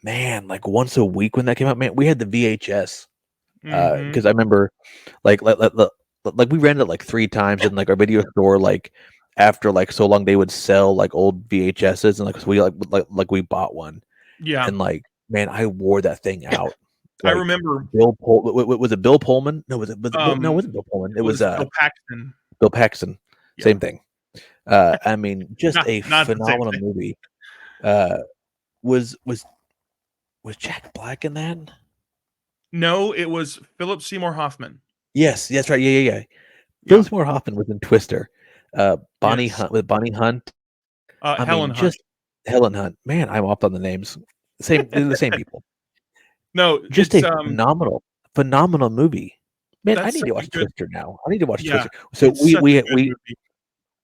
Speaker 3: Man, like once a week when that came out, man, we had the VHS.
Speaker 1: Mhm.
Speaker 3: Because I remember, like we rented it like 3 times in like our video store. Like after like so long, they would sell like old VHSs, and like so we like we bought one,
Speaker 1: Yeah.
Speaker 3: and like man, I wore that thing out.
Speaker 1: I
Speaker 3: Like
Speaker 1: remember,
Speaker 3: Was it Bill Pullman? No, no, it
Speaker 1: um,
Speaker 3: wasn't Bill Pullman. It
Speaker 1: it
Speaker 3: was
Speaker 1: was Bill Paxton.
Speaker 3: Bill Paxton.
Speaker 1: Yeah.
Speaker 3: Same thing. I mean, just a
Speaker 1: Not the same
Speaker 3: phenomenal
Speaker 1: thing.
Speaker 3: movie. Uh, was Jack Black in that?
Speaker 1: No, it was Philip Seymour Hoffman.
Speaker 3: Yes, that's right. Yeah.
Speaker 1: Yeah.
Speaker 3: Philip Seymour Hoffman was in Twister. Bonnie
Speaker 1: Yes.
Speaker 3: Hunt with Bonnie Hunt. I
Speaker 1: Helen
Speaker 3: mean,
Speaker 1: Hunt.
Speaker 3: just Helen Hunt. Man, I'm off on the names. They're the same people.
Speaker 1: No,
Speaker 3: Just
Speaker 1: it's,
Speaker 3: a phenomenal movie. Man, I
Speaker 1: that's
Speaker 3: need
Speaker 1: such
Speaker 3: to
Speaker 1: a
Speaker 3: watch
Speaker 1: good,
Speaker 3: Twister now. I need to watch
Speaker 1: yeah,
Speaker 3: Twister. So
Speaker 1: it's such a good movie.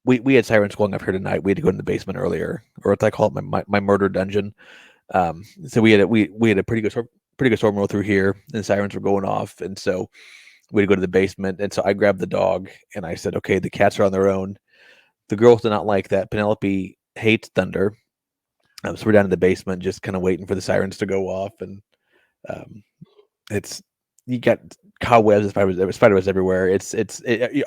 Speaker 3: we had sirens going up here tonight. We had to go in the basement earlier, or what I call it, my murder dungeon. So we had a pretty good storm roll through here, and sirens were going off, and so we had to go to the basement. And so I grabbed the dog, and I said, "Okay, the cats are on their own." The girls did not like that. Penelope hates thunder, so we're down in the basement, just kind of waiting for the sirens to go off, and um, it's you got cobwebs, spider webs everywhere.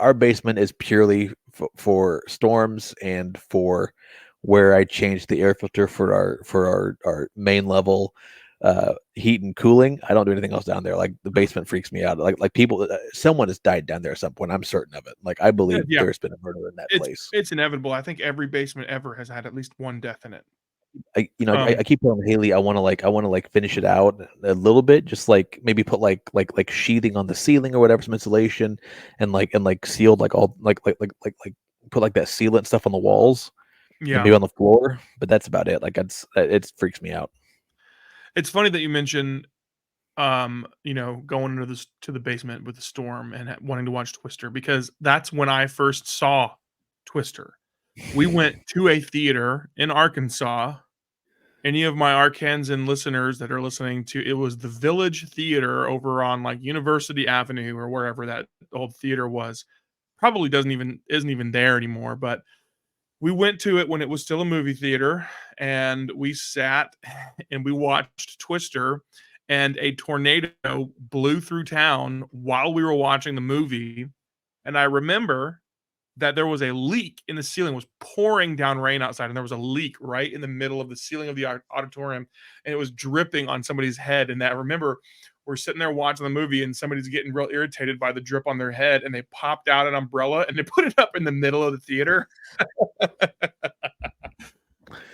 Speaker 3: Our basement is purely for storms and for where I changed the air filter for our main level heat and cooling. I don't do anything else down there. Like the basement freaks me out. Like people, someone has died down there at some point. I'm certain of it. Like I
Speaker 1: Yeah,
Speaker 3: believe
Speaker 1: yeah,
Speaker 3: there's been a murder in that
Speaker 1: it's
Speaker 3: place.
Speaker 1: it's inevitable. I think every basement ever has had at least one death in it.
Speaker 3: I keep telling Haley I want to finish it out a little bit, just like maybe put like sheathing on the ceiling or whatever, some insulation, and sealed like all like put like that sealant stuff on the walls and
Speaker 1: Yeah.
Speaker 3: maybe on the floor, but that's about it. Like it freaks me out.
Speaker 1: It's funny that you mentioned, going into this to the basement with the storm and wanting to watch Twister because that's when I first saw Twister. We went to a theater in Arkansas. Any of my Arkansan listeners that are listening to it was the Village Theater over on like University Avenue or wherever that old theater was. Probably isn't even there anymore, but we went to it when it was still a movie theater and we sat and we watched Twister and a tornado blew through town while we were watching the movie. And I remember that there was a leak in the ceiling. It was pouring down rain outside, and there was a leak right in the middle of the ceiling of the auditorium, and it was dripping on somebody's head. And that I remember we're sitting there watching the movie, and somebody's getting real irritated by the drip on their head, and they popped out an umbrella and they put it up in the middle of the theater.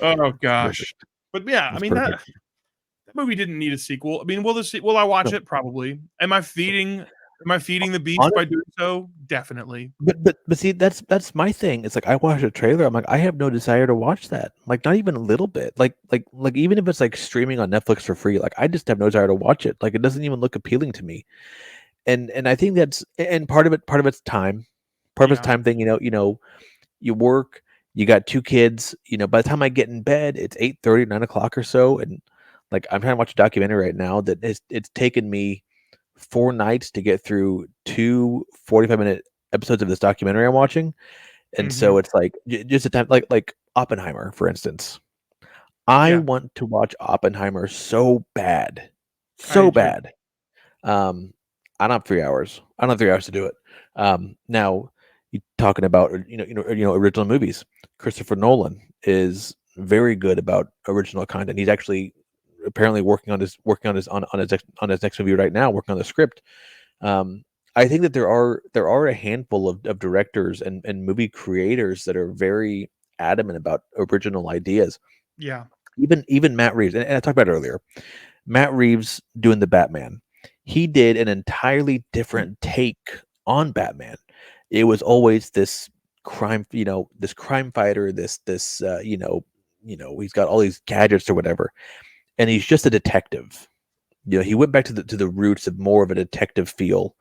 Speaker 1: Oh
Speaker 3: It's perfect.
Speaker 1: gosh. But yeah, I
Speaker 3: It's
Speaker 1: mean
Speaker 3: perfect.
Speaker 1: that movie didn't need a sequel. I mean, will I watch
Speaker 3: No,
Speaker 1: it? Probably. Am I feeding the beast by
Speaker 3: honestly,
Speaker 1: doing so? Definitely.
Speaker 3: but see, that's my thing. It's like I watched a trailer. I'm like, I have no desire to watch that. Like not even a little bit. Like even if it's like streaming on Netflix for free, like I just have no desire to watch it. Like it doesn't even look appealing to me. And I think that's and part of it's time. Part of it's
Speaker 1: Yeah.
Speaker 3: time thing, you work, you got 2 kids, by the time I get in bed, it's 8:30, 9 o'clock or so, and, like, I'm trying to watch a documentary right now that it's taken me 4 nights to get through 2 45-minute episodes of this documentary I'm watching, and so
Speaker 1: Mhm.
Speaker 3: it's like, just a time like Oppenheimer, for instance. I
Speaker 1: Yeah.
Speaker 3: want to watch Oppenheimer so bad,
Speaker 1: I do
Speaker 3: so
Speaker 1: too.
Speaker 3: bad. Um, I don't have 3 hours. I don't have 3 hours to do it. Now you talking about original movies. Christopher Nolan is very good about original content. He's actually apparently working on his on his next movie right now, working on the script. I think that there are a handful of directors and movie creators that are very adamant about original ideas.
Speaker 1: Yeah.
Speaker 3: Even Matt Reeves, and I talked about it earlier. Matt Reeves doing the Batman. He did an entirely different take on Batman. It was always this crime, this crime fighter, this he's got all these gadgets or whatever, and he's just a detective. He went back to the roots of more of a detective feel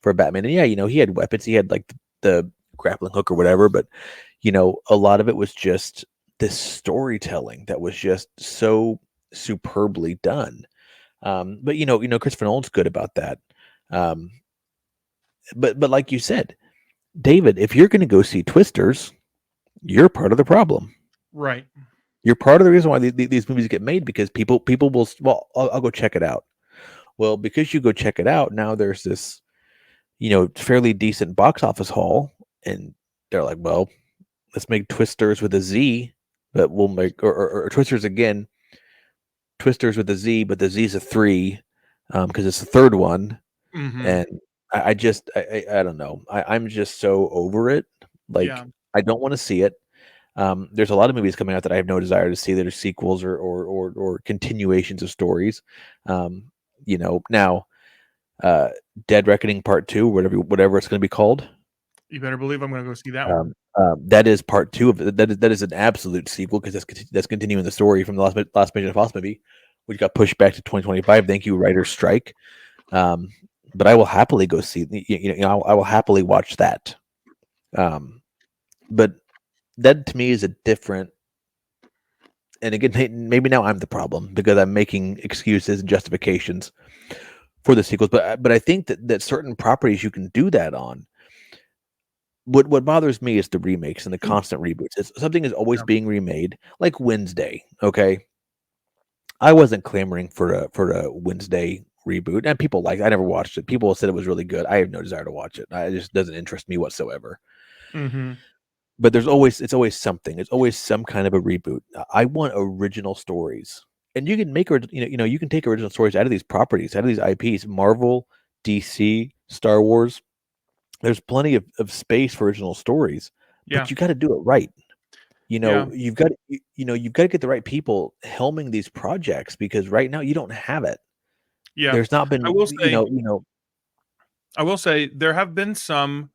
Speaker 3: for Batman. And yeah, he had weapons. He had like the grappling hook or whatever, but a lot of it was just this storytelling that was just so superbly done. But Christopher Nolan's good about that. Um, but like you said, David, if you're going to go see Twisters, you're part of the problem.
Speaker 1: Right.
Speaker 3: You're part of the reason why these movies get made, because people will, well, I'll go check it out. Well, because you go check it out, now there's this, fairly decent box office haul, and they're like, well, let's make Twisters with a Z, but we'll make or Twisters again, Twisters with a Z, but the Z's a 3, because it's the third one.
Speaker 1: Mm-hmm.
Speaker 3: And I just I don't know. I'm just so over it. Like,
Speaker 1: Yeah.
Speaker 3: I don't want to see it. There's a lot of movies coming out that I have no desire to see, that are sequels or continuations of stories. Now, Dead Reckoning Part 2, whatever it's going to be called.
Speaker 1: You better believe I'm going to go see that one.
Speaker 3: That is part 2 of it. That is an absolute sequel, because that's continuing the story from the last Mission Impossible movie, which got pushed back to 2025. Thank you, writer's strike. But I will happily go see. I will happily watch that. But that to me is a different. And again, maybe now I'm the problem, because I'm making excuses and justifications for the sequels. But I think that certain properties you can do that on. What bothers me is the remakes and the constant reboots. Something is always being remade, like Wednesday. Okay, I wasn't clamoring for a Wednesday reboot, and people I never watched it. People said it was really good. I have no desire to watch it. It just doesn't interest me whatsoever.
Speaker 1: Mm-hmm.
Speaker 3: But it's always something. It's always some kind of a reboot. I want original stories, and you can make you can take original stories out of these properties, out of these IPs. Marvel, DC, Star Wars. There's plenty of space for original stories,
Speaker 1: Yeah.
Speaker 3: but you got to do it right.
Speaker 1: Yeah.
Speaker 3: You've got to get the right people helming these projects, because right now you don't have it.
Speaker 1: Yeah.
Speaker 3: There's not been,
Speaker 1: I will say there have been some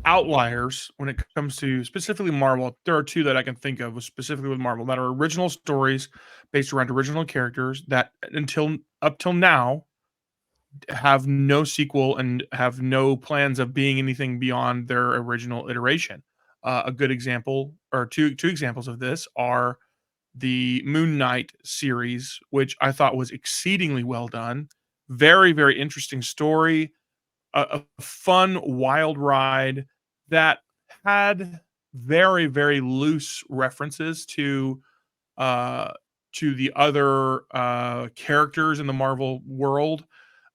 Speaker 1: outliers when it comes to specifically Marvel. There are 2 that I can think of specifically with Marvel that are original stories based around original characters that up till now have no sequel and have no plans of being anything beyond their original iteration. A good example, or two examples of this, are the Moon Knight series, which I thought was exceedingly well done. Very, very interesting story, a fun, wild ride that had very, very loose references uh, to the other characters in the Marvel world.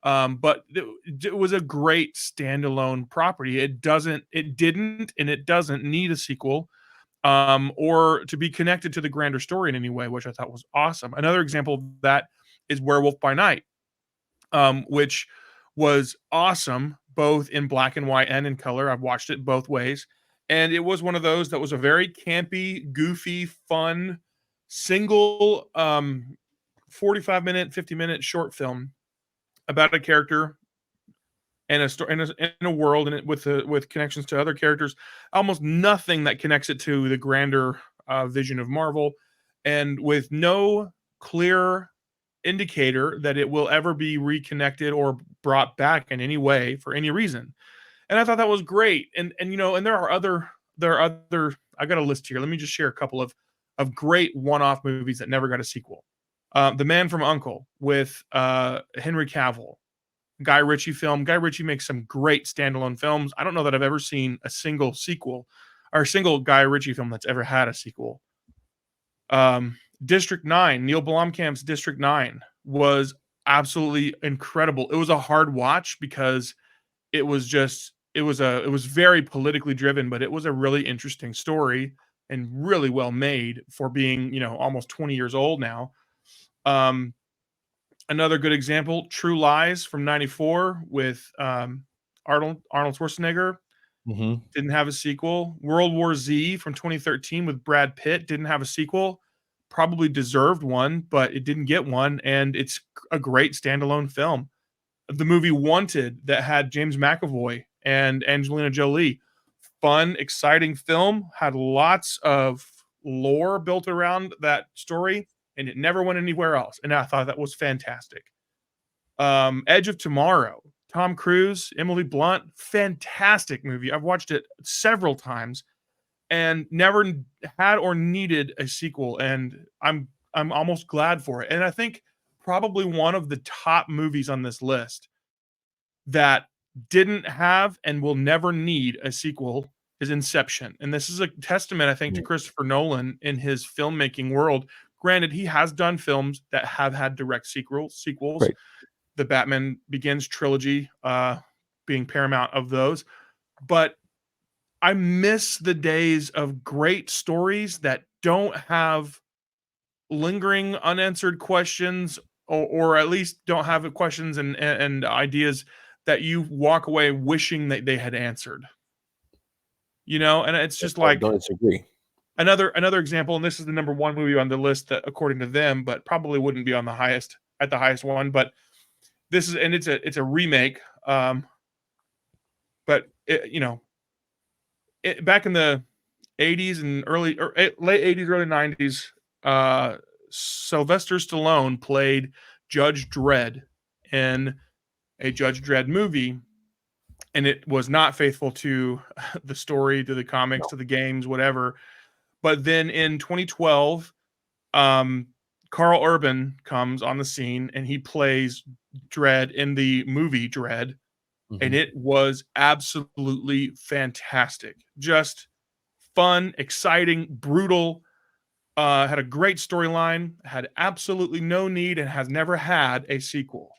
Speaker 1: But it was a great standalone property. It didn't, and it doesn't need a sequel, or to be connected to the grander story in any way, which I thought was awesome. Another example of that is Werewolf by Night, which was awesome, both in black and white and in color. I've watched it both ways. And it was one of those that was a very campy, goofy, fun, single 45-minute, 50-minute short film about a character and a story in a world, and with connections to other characters. Almost nothing that connects it to the grander vision of Marvel, and with no clear indicator that it will ever be reconnected or brought back in any way for any reason. And I thought that was great. And there are other. I got a list here. Let me just share a couple of great one-off movies that never got a sequel. The Man from U.N.C.L.E. with Henry Cavill, Guy Ritchie film. Guy Ritchie makes some great standalone films. I don't know that I've ever seen a single sequel or a single Guy Ritchie film that's ever had a sequel. District 9, Neil Blomkamp's District 9 was absolutely incredible. It was a hard watch because it was very politically driven, but it was a really interesting story and really well made for being, almost 20 years old now. Um, Another good example, True Lies from '94 with Arnold Schwarzenegger.
Speaker 3: Mhm.
Speaker 1: Didn't have a sequel. World War Z from 2013 with Brad Pitt didn't have a sequel. Probably deserved one, but it didn't get one, and it's a great standalone film. The movie Wanted that had James McAvoy and Angelina Jolie. Fun, exciting film, had lots of lore built around that story, and it never went anywhere else. And I thought that was fantastic. Edge of Tomorrow, Tom Cruise, Emily Blunt, fantastic movie. I've watched it several times and never had or needed a sequel, and I'm almost glad for it. And I think probably one of the top movies on this list that didn't have and will never need a sequel is Inception. And this is a testament, I think, to
Speaker 3: Mm.
Speaker 1: Christopher Nolan in his filmmaking world. Granted, he has done films that have had direct sequels.
Speaker 3: Right.
Speaker 1: The Batman Begins trilogy being paramount of those. But I miss the days of great stories that don't have lingering unanswered questions, or at least don't have questions and ideas that you walk away wishing that they had answered. And it's just
Speaker 3: I
Speaker 1: like
Speaker 3: don't disagree.
Speaker 1: another example, and this is the number one movie on the list that according to them, but probably wouldn't be on the highest one. But this is, and it's a remake. But back in the 80s and late 80s, early 90s, Sylvester Stallone played Judge Dredd in a Judge Dredd movie, and it was not faithful to the story, to the comics,
Speaker 3: No.
Speaker 1: to the games, whatever. But then in 2012, Carl Urban comes on the scene and he plays Dredd in the movie Dredd, and
Speaker 3: Mhm.
Speaker 1: it was absolutely fantastic. Just fun, exciting, brutal. Had a great storyline, had absolutely no need, and has never had a sequel.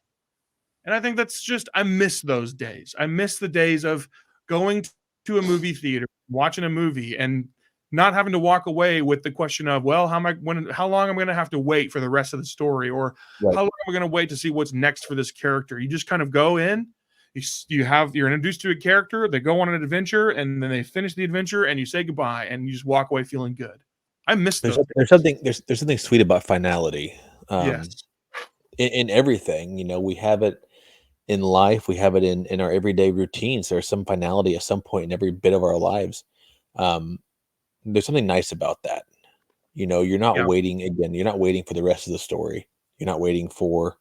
Speaker 1: And I think that's just, I miss those days. I miss the days of going to a movie theater, watching a movie, and not having to walk away with the question of, well, how long am I going to have to wait for the rest of the story, or
Speaker 3: Right.
Speaker 1: how long am I going to wait to see what's next for this character? You just kind of go in, you're introduced to a character, they go on an adventure, and then they finish the adventure, and you say goodbye, and you just walk away feeling good. I miss
Speaker 3: There's
Speaker 1: those
Speaker 3: there's
Speaker 1: days.
Speaker 3: something sweet about finality.
Speaker 1: Yes.
Speaker 3: In everything, we have it in life, we have it in our everyday routines. There's some finality at some point in every bit of our lives. Um, there's something nice about that. You're not
Speaker 1: Yeah.
Speaker 3: waiting again. You're not waiting for the rest of the story. You're not waiting for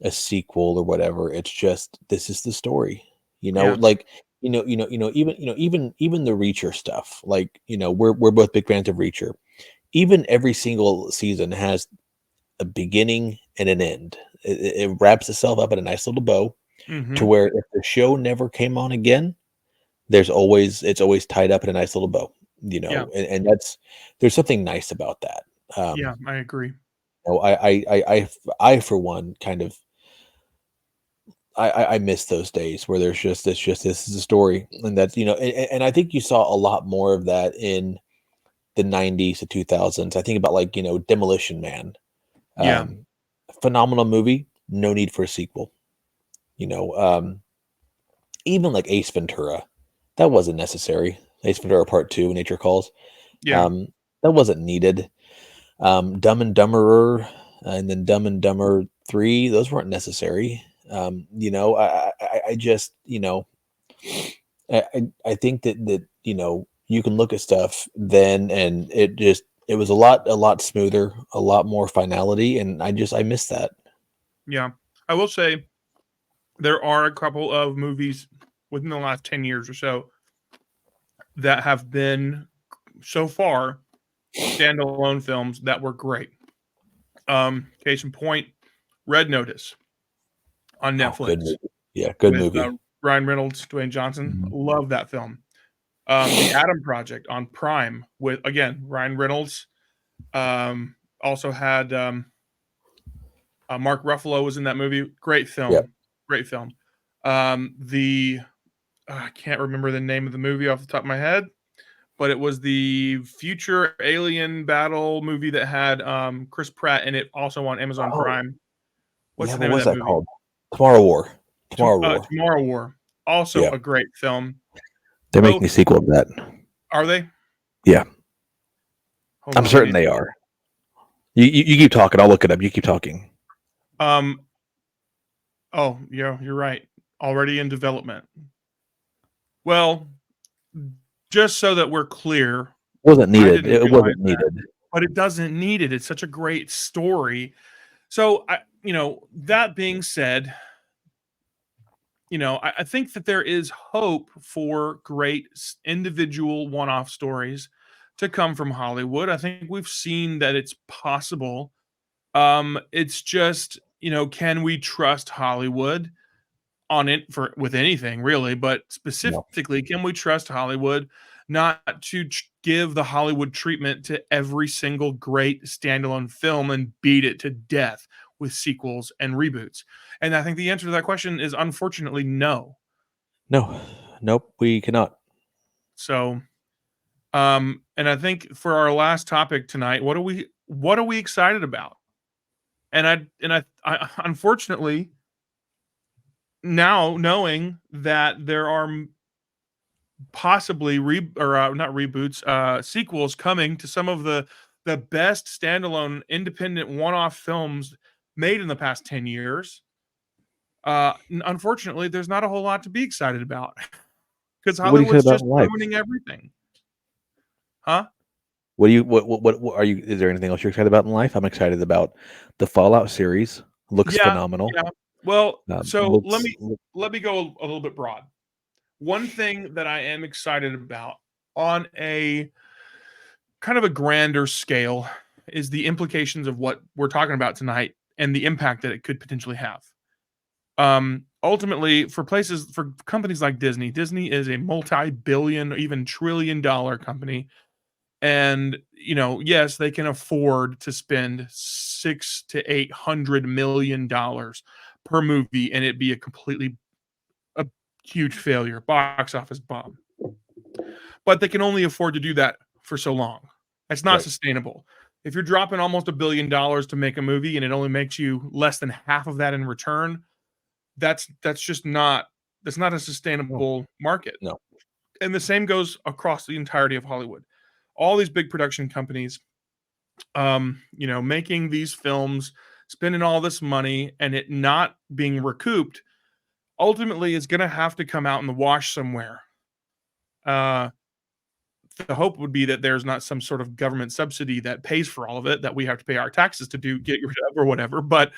Speaker 3: a sequel or whatever. It's just this is the story.
Speaker 1: Yeah.
Speaker 3: Like even the Reacher stuff. Like we're both big fans of Reacher. Even every single season has a beginning and an end. It wraps itself up in a nice little bow to
Speaker 1: Mhm.
Speaker 3: where if the show never came on again, it's always tied up in a nice little bow,
Speaker 1: Yeah.
Speaker 3: and there's something nice about that.
Speaker 1: Yeah, I agree.
Speaker 3: I for one kind of I miss those days where it's just this is a story, and that's and I think you saw a lot more of that in the 90s to 2000s. I think about like Demolition Man.
Speaker 1: Yeah.
Speaker 3: Um, Phenomenal movie, no need for a sequel. You know, um, Even like Ace Ventura, that wasn't necessary. Ace Ventura Part 2, Nature Calls,
Speaker 1: Yeah.
Speaker 3: um, that wasn't needed. Dumb and Dumberer, and then Dumb and Dumber 3, those weren't necessary. I just, I think that you can look at stuff then, and it was a lot smoother, a lot more finality, and I miss that.
Speaker 1: Yeah. I will say there are a couple of movies within the last 10 years or so that have been so far standalone films that were great. Case in point, Red Notice on
Speaker 3: Oh, good
Speaker 1: Netflix
Speaker 3: movie. Yeah, good
Speaker 1: with
Speaker 3: movie.
Speaker 1: Ryan Reynolds, Dwayne Johnson.
Speaker 3: Mhm.
Speaker 1: Love that film. The Adam Project on Prime with, again, Ryan Reynolds. Also had Mark Ruffalo was in that movie. Great
Speaker 3: Yep.
Speaker 1: film. Great film. I can't remember the name of the movie off the top of my head, but it was the future alien battle movie that had Chris Pratt in it, also on Amazon Prime. What's the name
Speaker 3: what
Speaker 1: of
Speaker 3: was
Speaker 1: that
Speaker 3: that
Speaker 1: movie?
Speaker 3: called? Tomorrow War. Tomorrow War.
Speaker 1: Tomorrow War. Also
Speaker 3: Yeah.
Speaker 1: a great film.
Speaker 3: They're making a sequel to that.
Speaker 1: Are they?
Speaker 3: Yeah.
Speaker 1: Hold
Speaker 3: I'm
Speaker 1: on,
Speaker 3: certain they are. You keep talking. I'll look it up. You keep talking.
Speaker 1: Oh, yeah, you're right. Already in development. Well, just so that we're clear,
Speaker 3: Wasn't
Speaker 1: I
Speaker 3: needed.
Speaker 1: didn't
Speaker 3: It
Speaker 1: realize
Speaker 3: wasn't
Speaker 1: that,
Speaker 3: needed.
Speaker 1: but it doesn't need it. It's such a great story. So, that being said, I think that there is hope for great individual one-off stories to come from Hollywood. I think we've seen that it's possible. It's just, can we trust Hollywood on it with anything really, but
Speaker 3: No.
Speaker 1: specifically, can we trust Hollywood not to give the Hollywood treatment to every single great standalone film and beat it to death with sequels and reboots? And I think the answer to that question is unfortunately no.
Speaker 3: No. Nope. We cannot.
Speaker 1: So, and I think for our last topic tonight, what are we excited about? I unfortunately, now knowing that there are possibly not reboots, sequels coming to some of the best standalone independent one-off films made in the past 10 years. Unfortunately, there's not a whole lot to be excited about because
Speaker 3: What are you excited
Speaker 1: Hollywood's
Speaker 3: about
Speaker 1: just
Speaker 3: in life?
Speaker 1: ruining everything. Huh?
Speaker 3: What are you? Is there anything else you're excited about in life? I'm excited about the Fallout series. Looks
Speaker 1: Yeah,
Speaker 3: phenomenal.
Speaker 1: yeah. Well, so let
Speaker 3: Looks
Speaker 1: me go a little bit broad. One thing that I am excited about on a kind of a grander scale is the implications of what we're talking about tonight and the impact that it could potentially have. Ultimately, for companies like Disney is a multi-billion, even trillion-dollar company. And, yes, they can afford to spend 600 to $800 million per movie and it be a huge failure, box office bomb. But they can only afford to do that for so long. It's not sustainable. If you're dropping almost $1 billion to make a movie and it only makes you less than half of that in return, that's just not that's not a sustainable market.
Speaker 3: no.
Speaker 1: And the same goes across the entirety of Hollywood. All these big production companies, making these films, spending all this money, and it not being recouped, ultimately is going to have to come out in the wash somewhere. The hope would be that there's not some sort of government subsidy that pays for all of it that we have to pay our taxes to get rid of or whatever. But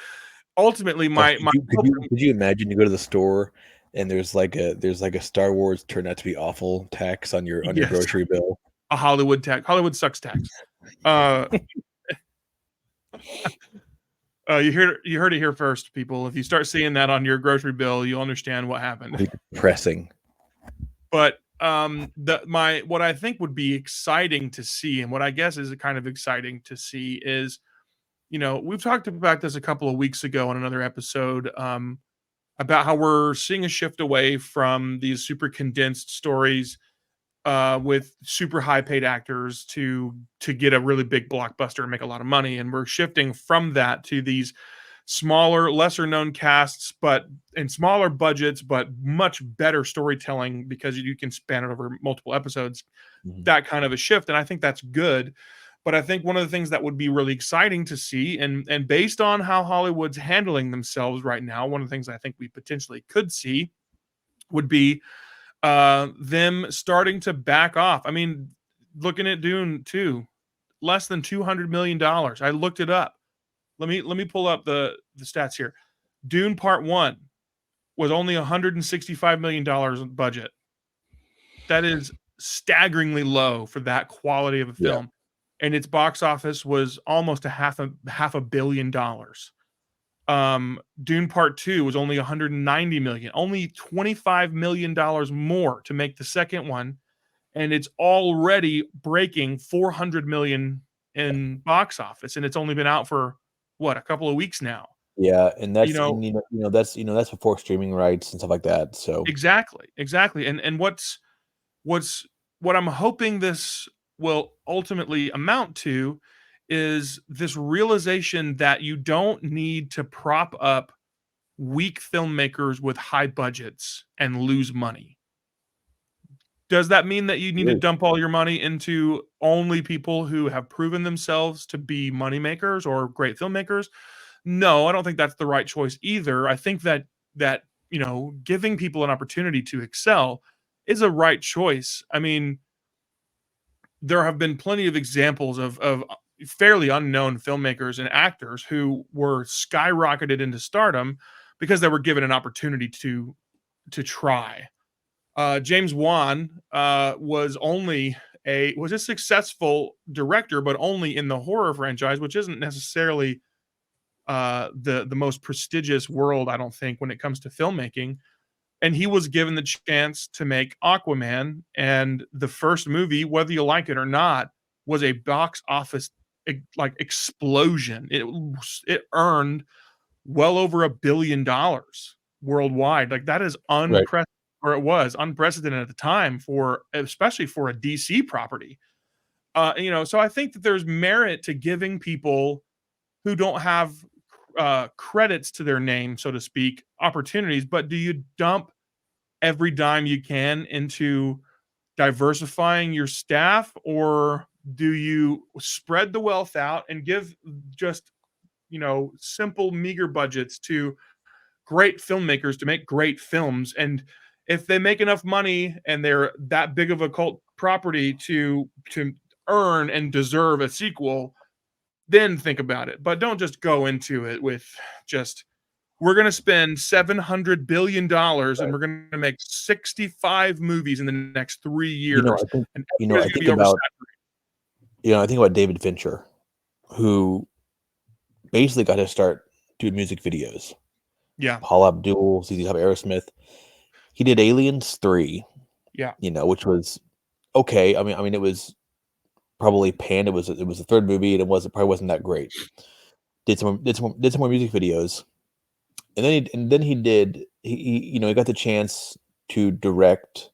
Speaker 1: ultimately,
Speaker 3: Gosh,
Speaker 1: my
Speaker 3: could you imagine you go to the store and there's like a Star Wars turned out to be awful tax on your
Speaker 1: yes,
Speaker 3: grocery bill?
Speaker 1: a Hollywood tax, Hollywood sucks tax. Uh, you heard it here first, people. If you start seeing that on your grocery bill, you'll understand what happened.
Speaker 3: It'd be depressing.
Speaker 1: But what I think would be exciting to see, and what I guess is kind of exciting to see, is we've talked about this a couple of weeks ago on another episode, about how we're seeing a shift away from these super condensed stories with super high paid actors to get a really big blockbuster and make a lot of money, and we're shifting from that to these smaller, lesser known casts, but in smaller budgets, but much better storytelling because you can span it over multiple episodes.
Speaker 3: Mhm.
Speaker 1: That kind of a shift, and I think that's good. But I think one of the things that would be really exciting to see, and based on how Hollywood's handling themselves right now, one of the things I think we potentially could see would be them starting to back off. I mean, looking at Dune 2, less than $200 million. I looked it up. Let me pull up the stats here. Dune Part 1 was only $165 million budget. That is staggeringly low for that quality of a
Speaker 3: Yeah.
Speaker 1: film. And its box office was almost half a billion dollars. Dune Part 2 was only 190 million, only $25 million more to make the second one, and it's already breaking 400 million in box office, and it's only been out for what, a couple of weeks now.
Speaker 3: Yeah, and
Speaker 1: You know,
Speaker 3: that's before streaming rights and stuff like that. So
Speaker 1: exactly. And what's what I'm hoping this will ultimately amount to is this realization that you don't need to prop up weak filmmakers with high budgets and lose money. Does that mean that you need to
Speaker 3: Agree.
Speaker 1: dump all your money into only people who have proven themselves to be moneymakers or great filmmakers? No, I don't think that's the right choice either. I think that, giving people an opportunity to excel is a right choice. I mean, there have been plenty of examples of fairly unknown filmmakers and actors who were skyrocketed into stardom because they were given an opportunity to try. James Wan was a successful director, but only in the horror franchise, which isn't necessarily the most prestigious world, I don't think, when it comes to filmmaking. And he was given the chance to make Aquaman, and the first movie, whether you like it or not, was a box office like explosion. It earned well over $1 billion worldwide. Like that is
Speaker 3: Right.
Speaker 1: unprecedented, or it was unprecedented at the time for especially for a DC property. So I think that there's merit to giving people who don't have credits to their name, so to speak, opportunities. But do you dump every dime you can into diversifying your staff, or do you spread the wealth out and give just simple meager budgets to great filmmakers to make great films? And if they make enough money and they're that big of a cult property to earn and deserve a sequel, then think about it. But don't just go into it with just, we're going to spend $700 billion and
Speaker 3: Right.
Speaker 1: we're going to make 65 movies in the next 3
Speaker 3: You know,
Speaker 1: years,
Speaker 3: I think
Speaker 1: and
Speaker 3: I
Speaker 1: everybody's going to
Speaker 3: think
Speaker 1: be
Speaker 3: about
Speaker 1: oversaturated.
Speaker 3: I think about David Fincher, who basically got his start doing music videos.
Speaker 1: Yeah,
Speaker 3: Paul Abdul, ZZ Top, Aerosmith. He did Aliens 3,
Speaker 1: yeah,
Speaker 3: which was okay. I mean, it was probably panned. It was the third movie, and probably wasn't that great. Did some more music videos, and then he got the chance to direct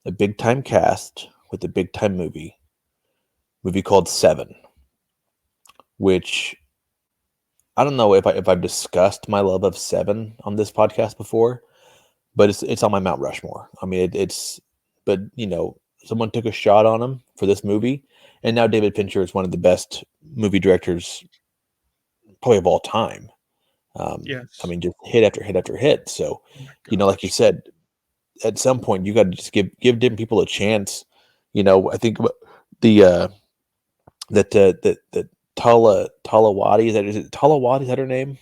Speaker 3: a big time cast with a big time movie called Seven, which I don't know if I've discussed my love of Seven on this podcast before, but it's on my Mount Rushmore. I mean, but someone took a shot on him for this movie, and now David Fincher is one of the best movie directors probably of all time. I
Speaker 1: yes.
Speaker 3: mean, just hit after hit after hit. So,
Speaker 1: Oh my
Speaker 3: like you
Speaker 1: gosh.
Speaker 3: said, at some point you got to just give different people a chance. I think about the that Talawati, is it Talawati? Is that her name?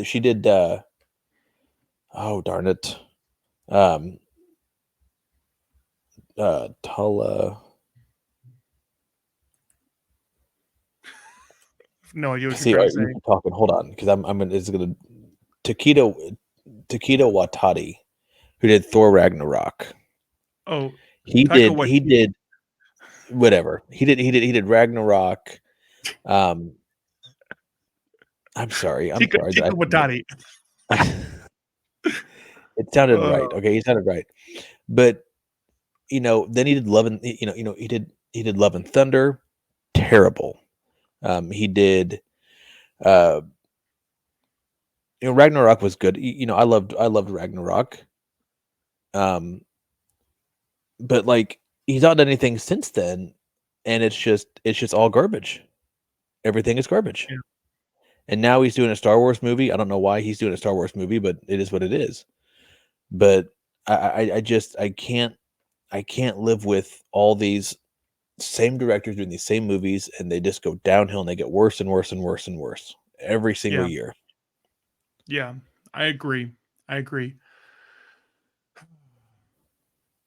Speaker 3: She did. Oh darn it. Um. Tala.
Speaker 1: No idea what you're
Speaker 3: See,
Speaker 1: trying to
Speaker 3: you
Speaker 1: say.
Speaker 3: keep talking. Hold on, because I'm gonna. It's gonna. Takedo Watati, who did Thor Ragnarok.
Speaker 1: Oh,
Speaker 3: He
Speaker 1: Taika
Speaker 3: did. He
Speaker 1: Waititi.
Speaker 3: did. Whatever. He did Ragnarok. Um. I'm sorry.
Speaker 1: Tika Watati.
Speaker 3: It sounded right.
Speaker 1: Oh,
Speaker 3: Okay, he sounded right. But then he did Love and he did Love and Thunder. Terrible. He did. Uh, Ragnarok was good. I loved Ragnarok. But like he's not done anything since then, and it's just all garbage. Everything is garbage.
Speaker 1: yeah,
Speaker 3: And now he's doing a Star Wars movie. I don't know why he's doing a Star Wars movie, but it is what it is. But I can't live with all these same directors doing these same movies, and they just go downhill and they get worse and worse and worse and worse every single
Speaker 1: yeah,
Speaker 3: year.
Speaker 1: yeah. I agree. I agree.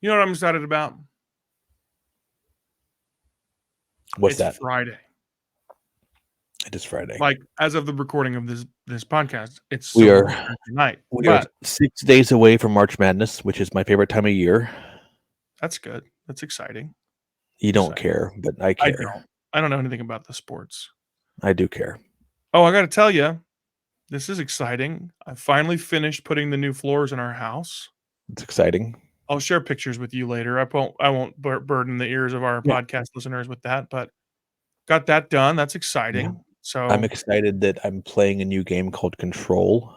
Speaker 1: You know what I'm excited about?
Speaker 3: What's
Speaker 1: It's
Speaker 3: that?
Speaker 1: Friday.
Speaker 3: It is Friday.
Speaker 1: Like, as of the recording of this podcast, it's
Speaker 3: We
Speaker 1: still
Speaker 3: are
Speaker 1: Thursday night,
Speaker 3: we are
Speaker 1: but
Speaker 3: 6 days away from March Madness, which is my favorite time of year.
Speaker 1: that's good. That's exciting.
Speaker 3: You don't
Speaker 1: Exciting.
Speaker 3: care, but I
Speaker 1: I
Speaker 3: care.
Speaker 1: don't. I don't know anything about the sports.
Speaker 3: I do care.
Speaker 1: Oh, I gotta tell you, this is exciting. I finally finished putting the new floors in our house.
Speaker 3: It's exciting.
Speaker 1: I'll share pictures with you later. I won't burden the ears of our
Speaker 3: Yeah.
Speaker 1: podcast listeners with that, but got that done. That's
Speaker 3: Yeah.
Speaker 1: exciting. So
Speaker 3: I'm excited that I'm playing a new game called Control.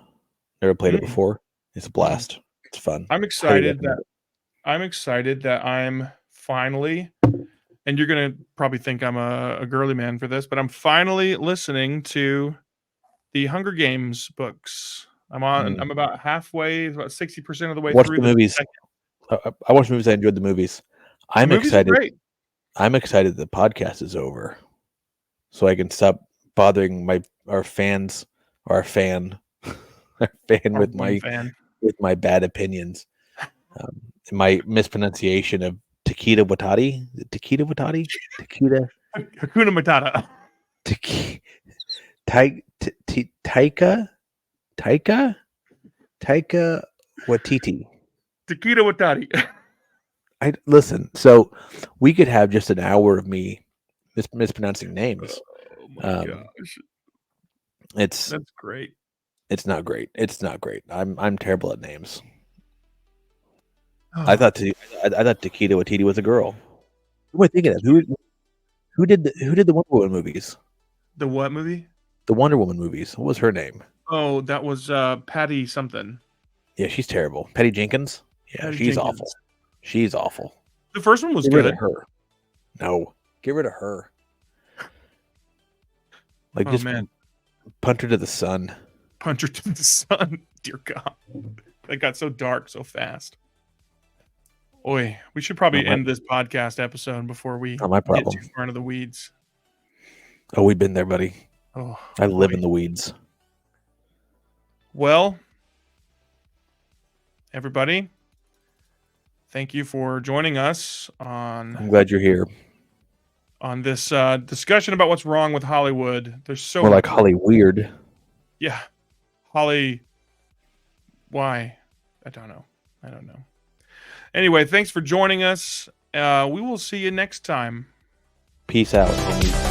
Speaker 3: Never played it before. It's a blast. It's fun.
Speaker 1: I'm
Speaker 3: Highly
Speaker 1: excited
Speaker 3: recommend it.
Speaker 1: I'm finally, and you're gonna probably think I'm a girly man for this, but I'm finally listening to the Hunger Games books. I'm about halfway, about 60% of the way
Speaker 3: Watch
Speaker 1: through
Speaker 3: the
Speaker 1: the
Speaker 3: movies.
Speaker 1: second.
Speaker 3: I watched movies. I enjoyed the movies.
Speaker 1: The
Speaker 3: I'm
Speaker 1: movies are
Speaker 3: excited.
Speaker 1: great.
Speaker 3: I'm excited the podcast is over, so I can stop bothering our fans, our fan, our fan
Speaker 1: Our
Speaker 3: with
Speaker 1: one fan.
Speaker 3: my bad opinions, my mispronunciation of Taquita Watati. Is it Taquita Watati? Taquita.
Speaker 1: Hakuna Matata.
Speaker 3: Taika Waititi.
Speaker 1: Taquita Watati.
Speaker 3: I listen. So we could have just an hour of me mispronouncing names.
Speaker 1: Oh my gosh.
Speaker 3: That's
Speaker 1: great.
Speaker 3: It's not great. It's not great. I'm terrible at names.
Speaker 1: Oh,
Speaker 3: I thought Taquita Waititi was a girl. Who am I thinking of? Who did the Wonder Woman movies?
Speaker 1: the what movie?
Speaker 3: The Wonder Woman movies. What was her name?
Speaker 1: Oh, that was Patty something.
Speaker 3: Yeah, she's terrible. Patty Jenkins. Yeah,
Speaker 1: Patty
Speaker 3: she's
Speaker 1: Jenkins.
Speaker 3: awful. She's awful.
Speaker 1: The first one was
Speaker 3: Get rid
Speaker 1: good.
Speaker 3: of her. No, get rid of her. Like
Speaker 1: Oh
Speaker 3: just
Speaker 1: man,
Speaker 3: punt her to the sun.
Speaker 1: punch her to the sun. Dear God, that got so dark so fast. Oi, we should probably end this podcast episode before we
Speaker 3: Not my
Speaker 1: get
Speaker 3: problem.
Speaker 1: too far into the weeds.
Speaker 3: Oh, we've been there, buddy.
Speaker 1: Oh,
Speaker 3: I live
Speaker 1: boy.
Speaker 3: in the weeds.
Speaker 1: Well, everybody, thank you for joining us
Speaker 3: I'm
Speaker 1: on
Speaker 3: glad you're here.
Speaker 1: this discussion about what's wrong with Hollywood. There's so
Speaker 3: More
Speaker 1: much.
Speaker 3: like Holly Weird.
Speaker 1: Yeah, Holly. Why? I don't know. Anyway, thanks for joining us. We will see you next time.
Speaker 3: Peace out.